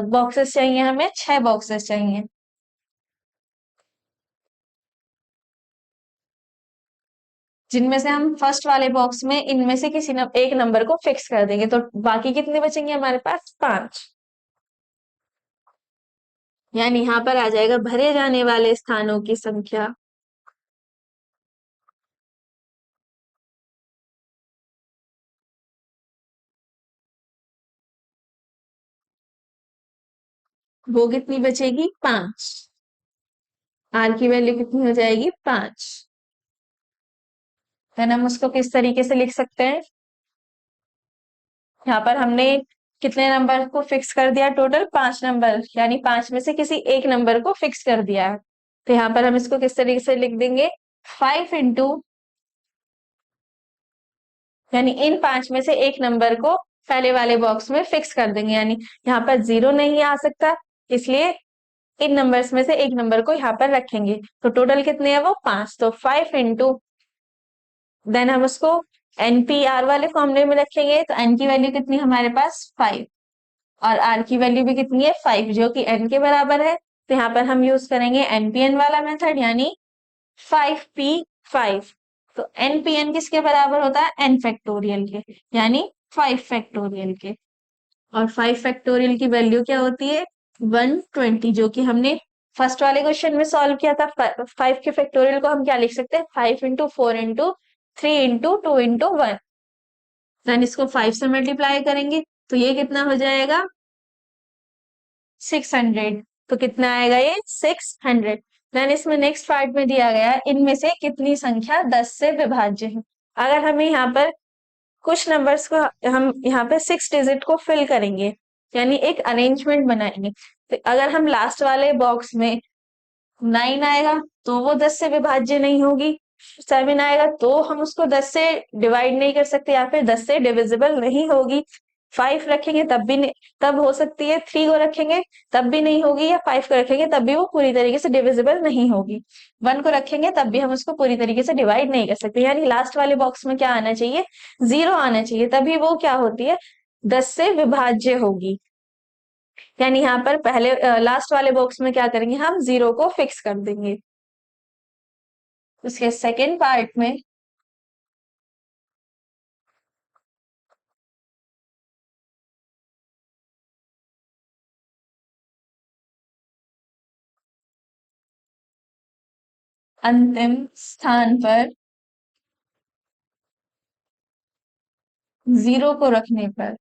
बॉक्सेस चाहिए, हमें 6 बॉक्सेस चाहिए। जिनमें से हम फर्स्ट वाले बॉक्स में इनमें से किसी एक नंबर को फिक्स कर देंगे, तो बाकी कितने बचेंगे हमारे पास, 5। यानी यहाँ पर आ जाएगा भरे जाने वाले स्थानों की संख्या, वो कितनी बचेगी, 5। आर की वैल्यू कितनी हो जाएगी, 5। देन हम उसको किस तरीके से लिख सकते हैं, यहाँ पर हमने कितने नंबर को फिक्स कर दिया, टोटल 5 नंबर, यानी 5 में से किसी एक नंबर को फिक्स कर दिया है। तो यहाँ पर हम इसको किस तरीके से लिख देंगे, 5 इंटू, यानी इन 5 में से एक नंबर को पहले वाले बॉक्स में फिक्स कर देंगे, यानी यहाँ पर 0 नहीं आ सकता, इसलिए इन नंबर्स में से एक नंबर को यहाँ पर रखेंगे। तो टोटल कितने हैं वो, 5। तो 5 इंटू, देन हम उसको एनपीआर वाले फॉर्मूले में रखेंगे, तो एन की वैल्यू कितनी हमारे पास, 5। और आर की वैल्यू भी कितनी है, 5, जो कि एन के बराबर है। तो यहाँ पर हम यूज करेंगे एनपीएन वाला मेथड, यानी 5p5। तो एनपीएन किसके बराबर होता है, एन फैक्टोरियल के, यानी 5 फैक्टोरियल के। और 5 फैक्टोरियल की वैल्यू क्या होती है, 120, जो कि हमने फर्स्ट वाले क्वेश्चन में सॉल्व किया था। 5 के फैक्टोरियल को हम क्या लिख सकते हैं, 5 into 4 into 3 into 2 into 1। Then इसको 5 से मल्टीप्लाई करेंगे, तो ये कितना हो जाएगा, 600। तो कितना आएगा ये, 600। देन इसमें नेक्स्ट पार्ट में दिया गया है, इनमें से कितनी संख्या 10 से विभाज्य है। अगर हमें यहाँ पर कुछ नंबर्स को, हम यहाँ पे 6 डिजिट को फिल करेंगे, यानी एक अरेंजमेंट बनाएंगे। तो अगर हम लास्ट वाले बॉक्स में 9 आएगा तो वो 10 से विभाज्य नहीं होगी, 7 आएगा तो हम उसको 10 से डिवाइड नहीं कर सकते, या फिर 10 से डिविजिबल नहीं होगी। 5 रखेंगे तब भी नहीं, तब हो सकती है। 3 को रखेंगे तब भी नहीं होगी, या 5 को रखेंगे तब भी वो पूरी तरीके से डिविजिबल नहीं होगी। 1 को रखेंगे तब भी हम उसको पूरी तरीके से डिवाइड नहीं कर सकते, यानी लास्ट वाले बॉक्स में क्या आना चाहिए, 0 आना चाहिए, तभी वो क्या होती है, 10 से विभाज्य होगी। यानी यहाँ पर पहले लास्ट वाले बॉक्स में क्या करेंगे, हम 0 को फिक्स कर देंगे। उसके सेकेंड पार्ट में अंतिम स्थान पर 0 को रखने पर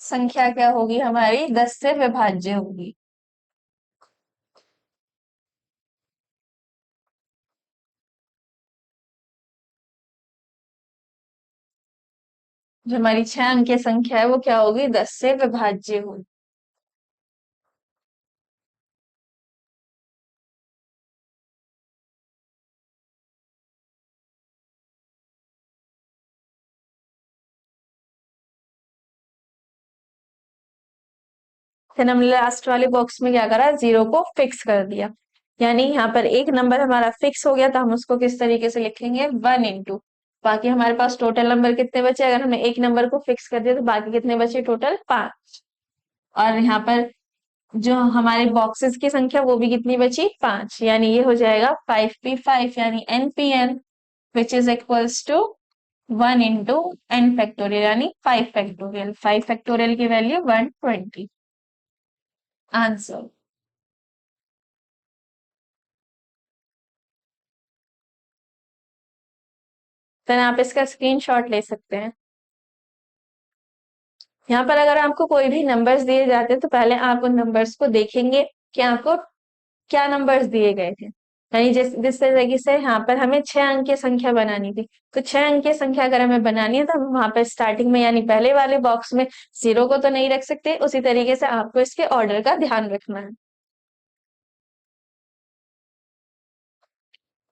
संख्या क्या होगी हमारी, 10 से विभाज्य होगी। जो हमारी 6 अंक की संख्या है वो क्या होगी, 10 से विभाज्य होगी। फिर हमने लास्ट वाले बॉक्स में क्या करा, 0 को फिक्स कर दिया। यानी यहाँ पर एक नंबर हमारा फिक्स हो गया, तो हम उसको किस तरीके से लिखेंगे, 1 इंटू, बाकी हमारे पास टोटल नंबर कितने बचे, अगर हमने एक नंबर को फिक्स कर दिया तो बाकी कितने बचे, टोटल 5। और यहाँ पर जो हमारे बॉक्सेस की संख्या वो भी कितनी बची, 5। यानी ये हो जाएगा 5p5, यानी npn, which is equals to 1 into n factorial, यानी 5 फैक्टोरियल। 5 फैक्टोरियल की वैल्यू 120। आंसर। देन आप इसका स्क्रीनशॉट ले सकते हैं। यहाँ पर अगर आपको कोई भी नंबर्स दिए जाते हैं तो पहले आप उन नंबर्स को देखेंगे कि आपको क्या नंबर्स दिए गए थे। यानी जिस तरीके से यहाँ पर हमें 6 अंक की संख्या बनानी थी, तो 6 अंक की संख्या अगर हमें बनानी है तो हम वहां पर स्टार्टिंग में, यानी पहले वाले बॉक्स में 0 को तो नहीं रख सकते, उसी तरीके से आपको इसके ऑर्डर का ध्यान रखना है।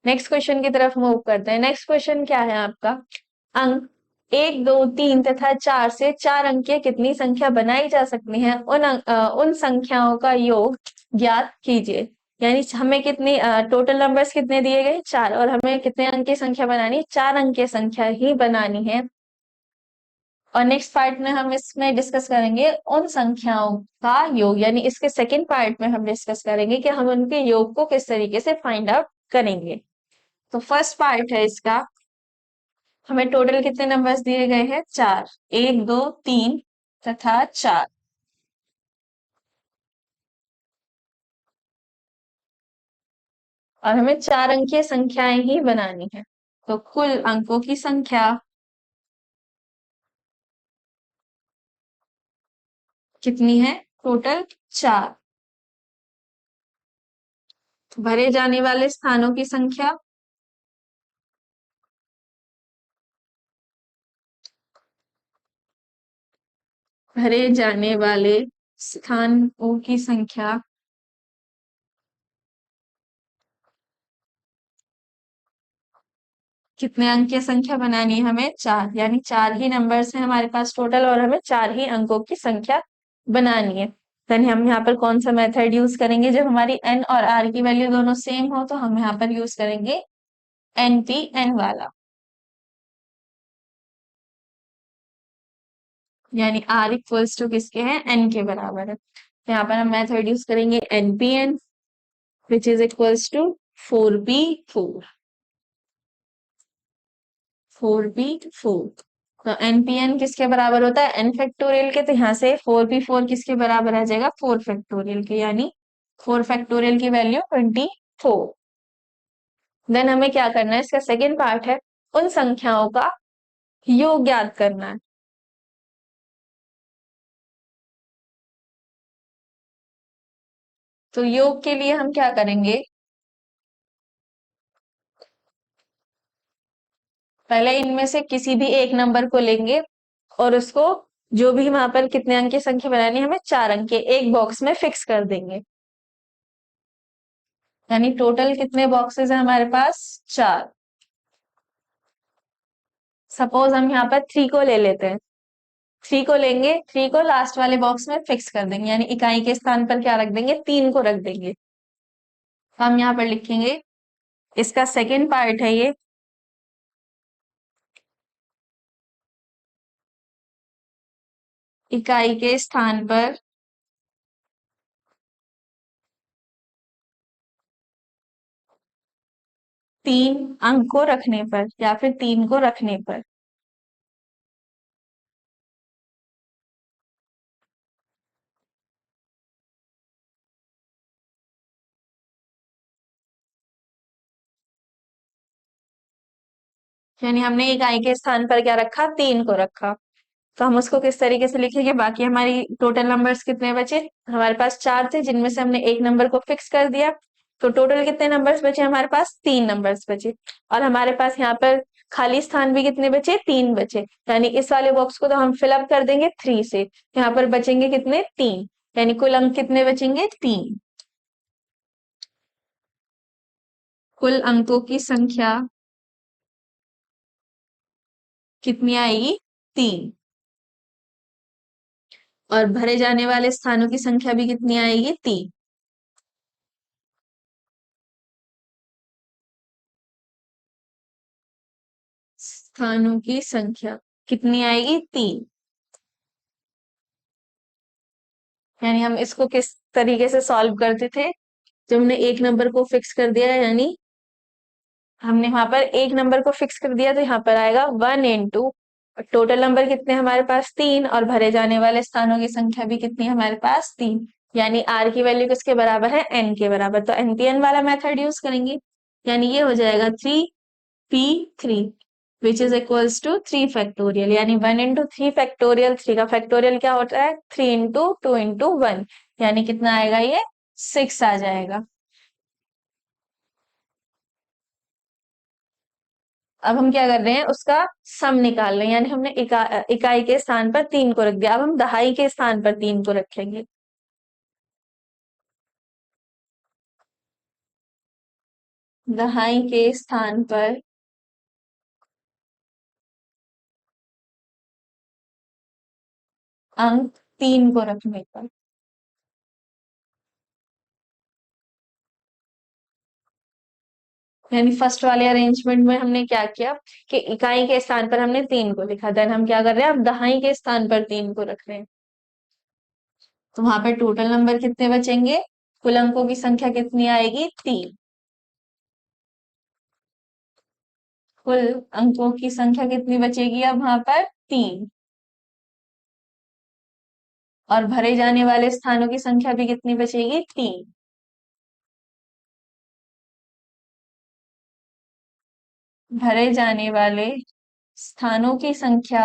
नेक्स्ट क्वेश्चन की तरफ मूव करते हैं। नेक्स्ट क्वेश्चन क्या है आपका, अंक 1, 2, 3 तथा 4 से 4 अंक की कितनी संख्या बनाई जा सकती है, उन संख्याओं का योग ज्ञात कीजिए। यानी हमें कितनी टोटल नंबर्स कितने दिए गए, 4, और हमें कितने अंक की संख्या बनानी है, 4 अंक की संख्या ही बनानी है। और नेक्स्ट पार्ट में हम इसमें डिस्कस करेंगे उन संख्याओं का योग, यानी इसके सेकंड पार्ट में हम डिस्कस करेंगे कि हम उनके योग को किस तरीके से फाइंड आउट करेंगे। तो फर्स्ट पार्ट है इसका, हमें टोटल कितने नंबर्स दिए गए हैं, 4, 1, 2, 3 तथा 4, और हमें 4 अंकीय संख्याएं ही बनानी है। तो कुल अंकों की संख्या कितनी है, टोटल 4। भरे जाने वाले स्थानों की संख्या, भरे जाने वाले स्थानों की संख्या कितने अंक की संख्या बनानी है, हमें 4, यानी 4 ही नंबर्स हैं हमारे पास टोटल, और हमें 4 ही अंकों की संख्या बनानी है। यानी हम यहाँ पर कौन सा मेथड यूज करेंगे, जब हमारी n और r की वैल्यू दोनों सेम हो तो हम यहाँ पर यूज करेंगे NPN वाला, यानी r इक्वल्स टू किसके हैं, n के बराबर है। तो यहाँ पर हम मेथड यूज करेंगे NPN, which is equals to 4p4, 4p4। तो NPN किसके बराबर होता है, n फैक्टोरियल के, तो यहाँ से 4p4 किसके बराबर आ जाएगा, 4 फैक्टोरियल के, यानी 4 फैक्टोरियल की वैल्यू 24। देन हमें क्या करना है, इसका सेकेंड पार्ट है उन संख्याओं का योग ज्ञात करना है। तो योग के लिए हम क्या करेंगे, पहले इनमें से किसी भी एक नंबर को लेंगे और उसको, जो भी वहां पर कितने अंक की संख्या बनानी है, हमें 4 अंक के एक बॉक्स में फिक्स कर देंगे। यानी टोटल कितने बॉक्सेस हैं हमारे पास, 4। सपोज हम यहाँ पर 3 को ले लेते हैं, 3 को लेंगे, 3 को लास्ट वाले बॉक्स में फिक्स कर देंगे, यानी इकाई के स्थान पर क्या रख देंगे, 3 को रख देंगे। तो हम यहाँ पर लिखेंगे, इसका सेकेंड पार्ट है ये, इकाई के स्थान पर 3 अंक को रखने पर, या फिर 3 को रखने पर। यानी हमने इकाई के स्थान पर क्या रखा, 3 को रखा। तो हम उसको किस तरीके से लिखेंगे, बाकी हमारी टोटल नंबर्स कितने बचे, हमारे पास 4 थे, जिनमें से हमने एक नंबर को फिक्स कर दिया। तो टोटल कितने नंबर्स बचे, हमारे पास 3 नंबर्स बचे। और हमारे पास यहाँ पर खाली स्थान भी कितने बचे, 3 बचे। यानी इस वाले बॉक्स को तो हम फिलअप कर देंगे 3 से, यहाँ पर बचेंगे कितने, 3। यानी कुल अंक कितने बचेंगे, 3। कुल अंकों की संख्या कितनी आएगी, 3। और भरे जाने वाले स्थानों की संख्या भी कितनी आएगी, 3। स्थानों की संख्या कितनी आएगी, 3। यानी हम इसको किस तरीके से सॉल्व करते थे, जब हमने एक नंबर को फिक्स कर दिया, यानी हमने वहां पर एक नंबर को फिक्स कर दिया, तो यहाँ पर आएगा 1 into टोटल नंबर कितने हमारे पास, 3, और भरे जाने वाले स्थानों की संख्या भी कितनी हमारे पास, 3। यानी आर की वैल्यू किसके बराबर है, एन के बराबर। तो एनपीएन वाला मेथड यूज करेंगे, यानी ये हो जाएगा 3p3, which is equals to 3 factorial, यानी 1 into 3 फैक्टोरियल। 3 का फैक्टोरियल क्या होता है, 3 into 2 into 1, यानी कितना आएगा ये, 6 आ जाएगा। अब हम क्या कर रहे हैं, उसका सम निकाल रहे हैं, यानी हमने इकाई के स्थान पर 3 को रख दिया, अब हम दहाई के स्थान पर 3 को रखेंगे। दहाई के स्थान पर अंक 3 को रखने पर। यानी फर्स्ट वाले अरेंजमेंट में हमने क्या किया कि इकाई के स्थान पर हमने 3 को लिखा, देन हम क्या कर रहे हैं, अब दहाई के स्थान पर 3 को रख रहे हैं। तो वहां पर टोटल नंबर कितने बचेंगे, कुल अंकों की संख्या कितनी आएगी, 3। कुल अंकों की संख्या कितनी बचेगी अब वहां पर, 3। और भरे जाने वाले स्थानों की संख्या भी कितनी बचेगी, 3। भरे जाने वाले स्थानों की संख्या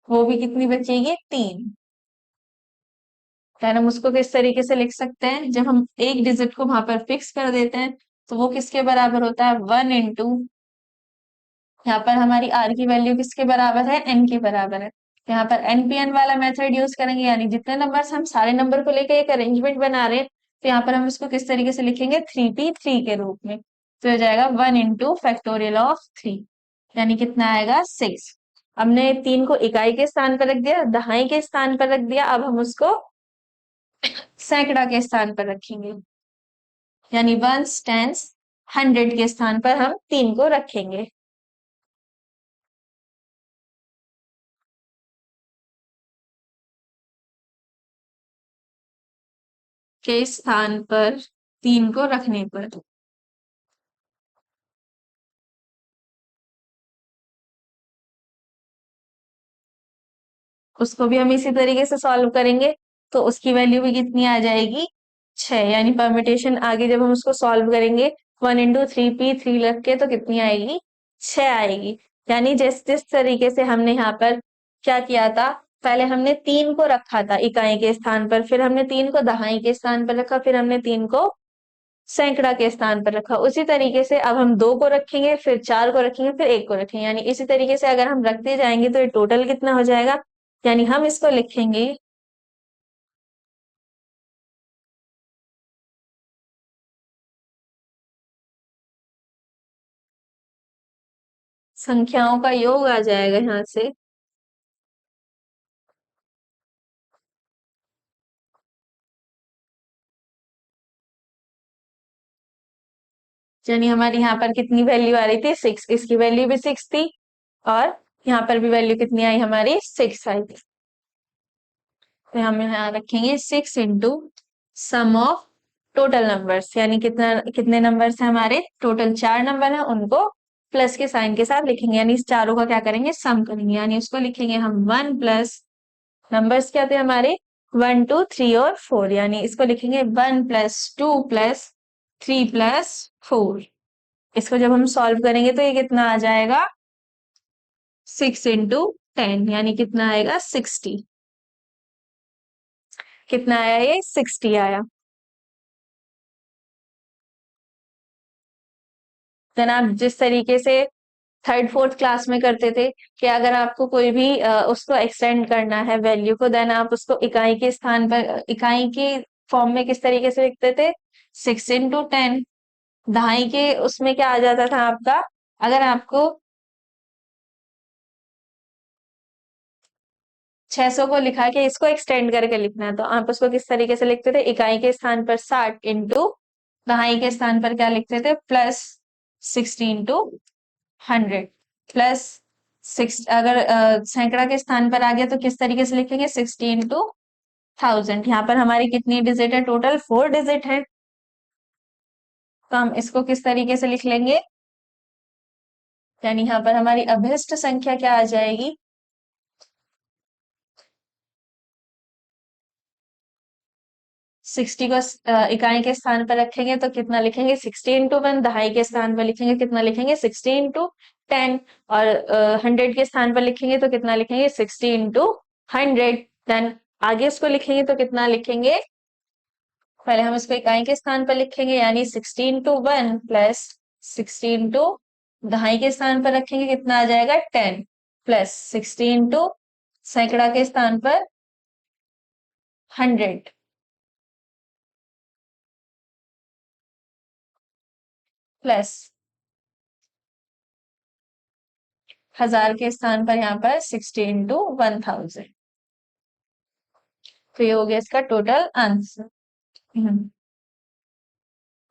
वो भी कितनी बचेगी, 3। यानी हम उसको किस तरीके से लिख सकते हैं, जब हम एक डिजिट को वहां पर फिक्स कर देते हैं तो वो किसके बराबर होता है, 1 इंटू, यहाँ पर हमारी आर की वैल्यू किसके बराबर है, एन के बराबर है। तो यहाँ पर एनपीएन वाला मेथड यूज करेंगे, यानी जितने नंबर हम सारे नंबर को लेकर एक अरेंजमेंट बना रहे हैं, तो यहाँ पर हम इसको किस तरीके से लिखेंगे, 3p3 के रूप में। तो हो जाएगा 1 इंटू फैक्टोरियल ऑफ 3, यानी कितना आएगा, 6। हमने 3 को इकाई के स्थान पर रख दिया, दहाई के स्थान पर रख दिया, अब हम उसको सैकड़ा के स्थान पर रखेंगे, यानी वंस, टेंस, हंड्रेड के स्थान पर हम 3 को रखेंगे। के स्थान पर 3 को रखने पर उसको भी हम इसी तरीके से सॉल्व करेंगे, तो उसकी वैल्यू भी कितनी आ जाएगी, 6। यानी परम्यूटेशन आगे जब हम उसको सॉल्व करेंगे, 1 इंटू 3p3 रख के तो कितनी आएगी, 6 आएगी। यानी जिस जिस तरीके से हमने यहाँ पर क्या किया था, पहले हमने 3 को रखा था इकाई के स्थान पर, फिर हमने 3 को दहाई के स्थान पर रखा, फिर हमने 3 को सैकड़ा के स्थान पर रखा। उसी तरीके से अब हम 2 को रखेंगे, फिर 4 को रखेंगे, फिर 1 को रखेंगे, यानी इसी तरीके से अगर हम रखते जाएंगे तो ये टोटल कितना हो जाएगा, यानी हम इसको लिखेंगे, संख्याओं का योग आ जाएगा यहाँ से, यानी हमारी यहाँ पर कितनी वैल्यू आ रही थी, 6, इसकी वैल्यू भी 6 थी, और यहाँ पर भी वैल्यू कितनी आई हमारी, 6 आई थी। तो हम यहाँ रखेंगे 6 into sum of total numbers, यानी कितना, कितने नंबर्स है हमारे, टोटल 4 नंबर है, उनको प्लस के साइन के साथ लिखेंगे, यानी इस चारों का क्या करेंगे, सम करेंगे, यानी उसको लिखेंगे हम 1 प्लस, नंबर्स क्या थे हमारे, 1 2 3 और 4, यानी इसको लिखेंगे 1 प्लस 2 प्लस 3 प्लस 4। इसको जब हम सॉल्व करेंगे तो ये कितना आ जाएगा, 6 इंटू 10, यानी कितना आएगा, 60। कितना आया, ये 60 आया। देन आप जिस तरीके से थर्ड फोर्थ क्लास में करते थे कि अगर आपको कोई भी उसको एक्सटेंड करना है वैल्यू को, देन आप उसको इकाई के स्थान पर, इकाई के फॉर्म में किस तरीके से लिखते थे, 6 इंटू 10। दहाई के उसमें क्या आ जाता था आपका, अगर आपको 600 को लिखा के इसको एक्सटेंड करके लिखना है, तो आप उसको किस तरीके से लिखते थे, इकाई के स्थान पर 60 इंटू दहाई के स्थान पर क्या लिखते थे, प्लस 60 इंटू 100, प्लस 6, अगर सैकड़ा के स्थान पर आ गया तो किस तरीके से लिखेंगे, 60 इंटू 1000। यहाँ पर हमारी कितनी डिजिट है, टोटल 4 डिजिट है, तो हम इसको किस तरीके से लिख लेंगे, यानी यहाँ पर हमारी अभिष्ट संख्या क्या आ जाएगी, 60 को इकाई के स्थान पर रखेंगे तो कितना लिखेंगे, 60 इंटू 1, दहाई के स्थान पर लिखेंगे कितना लिखेंगे, 60 इंटू 10, और 100 के स्थान पर लिखेंगे तो कितना लिखेंगे, 60 इंटू 100। देन आगे उसको लिखेंगे तो कितना लिखेंगे, पहले हम इसको इकाई के स्थान पर लिखेंगे, यानी 60 इंटू 1 प्लस 60 इंटू दहाई के स्थान पर रखेंगे कितना आ जाएगा, 10, प्लस 60 इंटू सैकड़ा के स्थान पर 100, प्लस 1000 के स्थान पर यहाँ पर 60 इंटू 1000। तो ये हो गया इसका टोटल आंसर।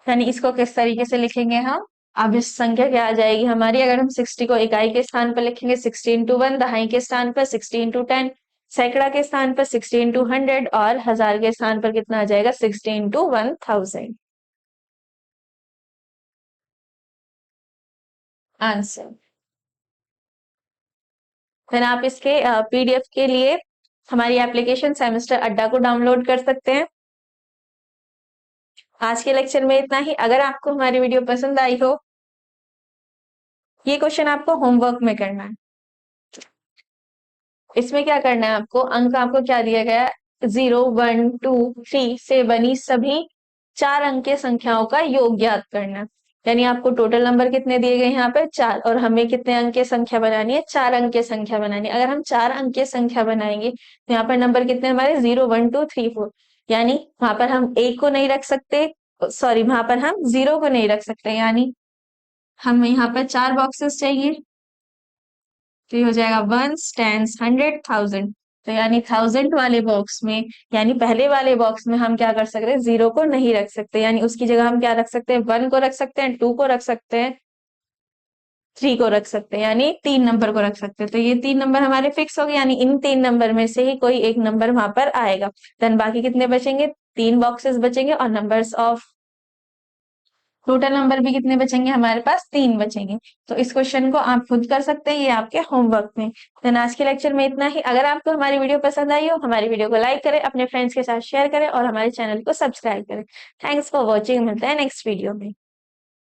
यानी इसको किस तरीके से लिखेंगे हम? अब इस संख्या क्या आ जाएगी हमारी, अगर हम 60 को इकाई के स्थान पर लिखेंगे 60 इंटू 1, दहाई के स्थान पर 60 इंटू 10, सैकड़ा के स्थान पर 60 इंटू 100 और 1000 के स्थान पर कितना आ जाएगा 60 इंटू 1000 आंसर। फिर आप इसके पीडीएफ के लिए हमारी एप्लीकेशन सेमेस्टर अड्डा को डाउनलोड कर सकते हैं। आज के लेक्चर में इतना ही। अगर आपको हमारी वीडियो पसंद आई हो, ये क्वेश्चन आपको होमवर्क में करना है। इसमें क्या करना है आपको, अंक आपको क्या दिया गया है, 0, 1, 2, 3 से बनी सभी 4 अंक की संख्याओं का योग ज्ञात करना है। यानी आपको टोटल नंबर कितने दिए गए हैं यहाँ पे 4, और हमें कितने अंक की संख्या बनानी है, 4 अंक की संख्या बनानी है। अगर हम 4 अंक की संख्या बनाएंगे तो यहाँ पर नंबर कितने हमारे 0, 1, 2, 3, 4। यानी वहां पर हम 1 को नहीं रख सकते, सॉरी वहां पर हम 0 को नहीं रख सकते, यानी हमें यहाँ पर 4 बॉक्सेस चाहिए। तो ये हो जाएगा 1, 10, 100, 1000। तो यानी 1000 वाले बॉक्स में, यानी पहले वाले बॉक्स में हम क्या कर सकते हैं, 0 को नहीं रख सकते, यानी उसकी जगह हम क्या रख सकते हैं, 1 को रख सकते हैं, 2 को रख सकते हैं, 3 को रख सकते हैं, यानी 3 नंबर को रख सकते हैं। तो ये 3 नंबर हमारे फिक्स हो गए, यानी इन 3 नंबर में से ही कोई एक नंबर वहां पर आएगा। देन बाकी कितने बचेंगे, 3 बॉक्सेस बचेंगे, और नंबर्स ऑफ टोटल नंबर भी कितने बचेंगे हमारे पास, 3 बचेंगे। तो इस क्वेश्चन को आप खुद कर सकते हैं, ये आपके होमवर्क में। देन आज के लेक्चर में इतना ही। अगर आपको हमारी वीडियो पसंद आई हो, हमारी वीडियो को लाइक करें, अपने फ्रेंड्स के साथ शेयर करें और हमारे चैनल को सब्सक्राइब करें। थैंक्स फॉर वॉचिंग, मिलते हैं नेक्स्ट वीडियो में।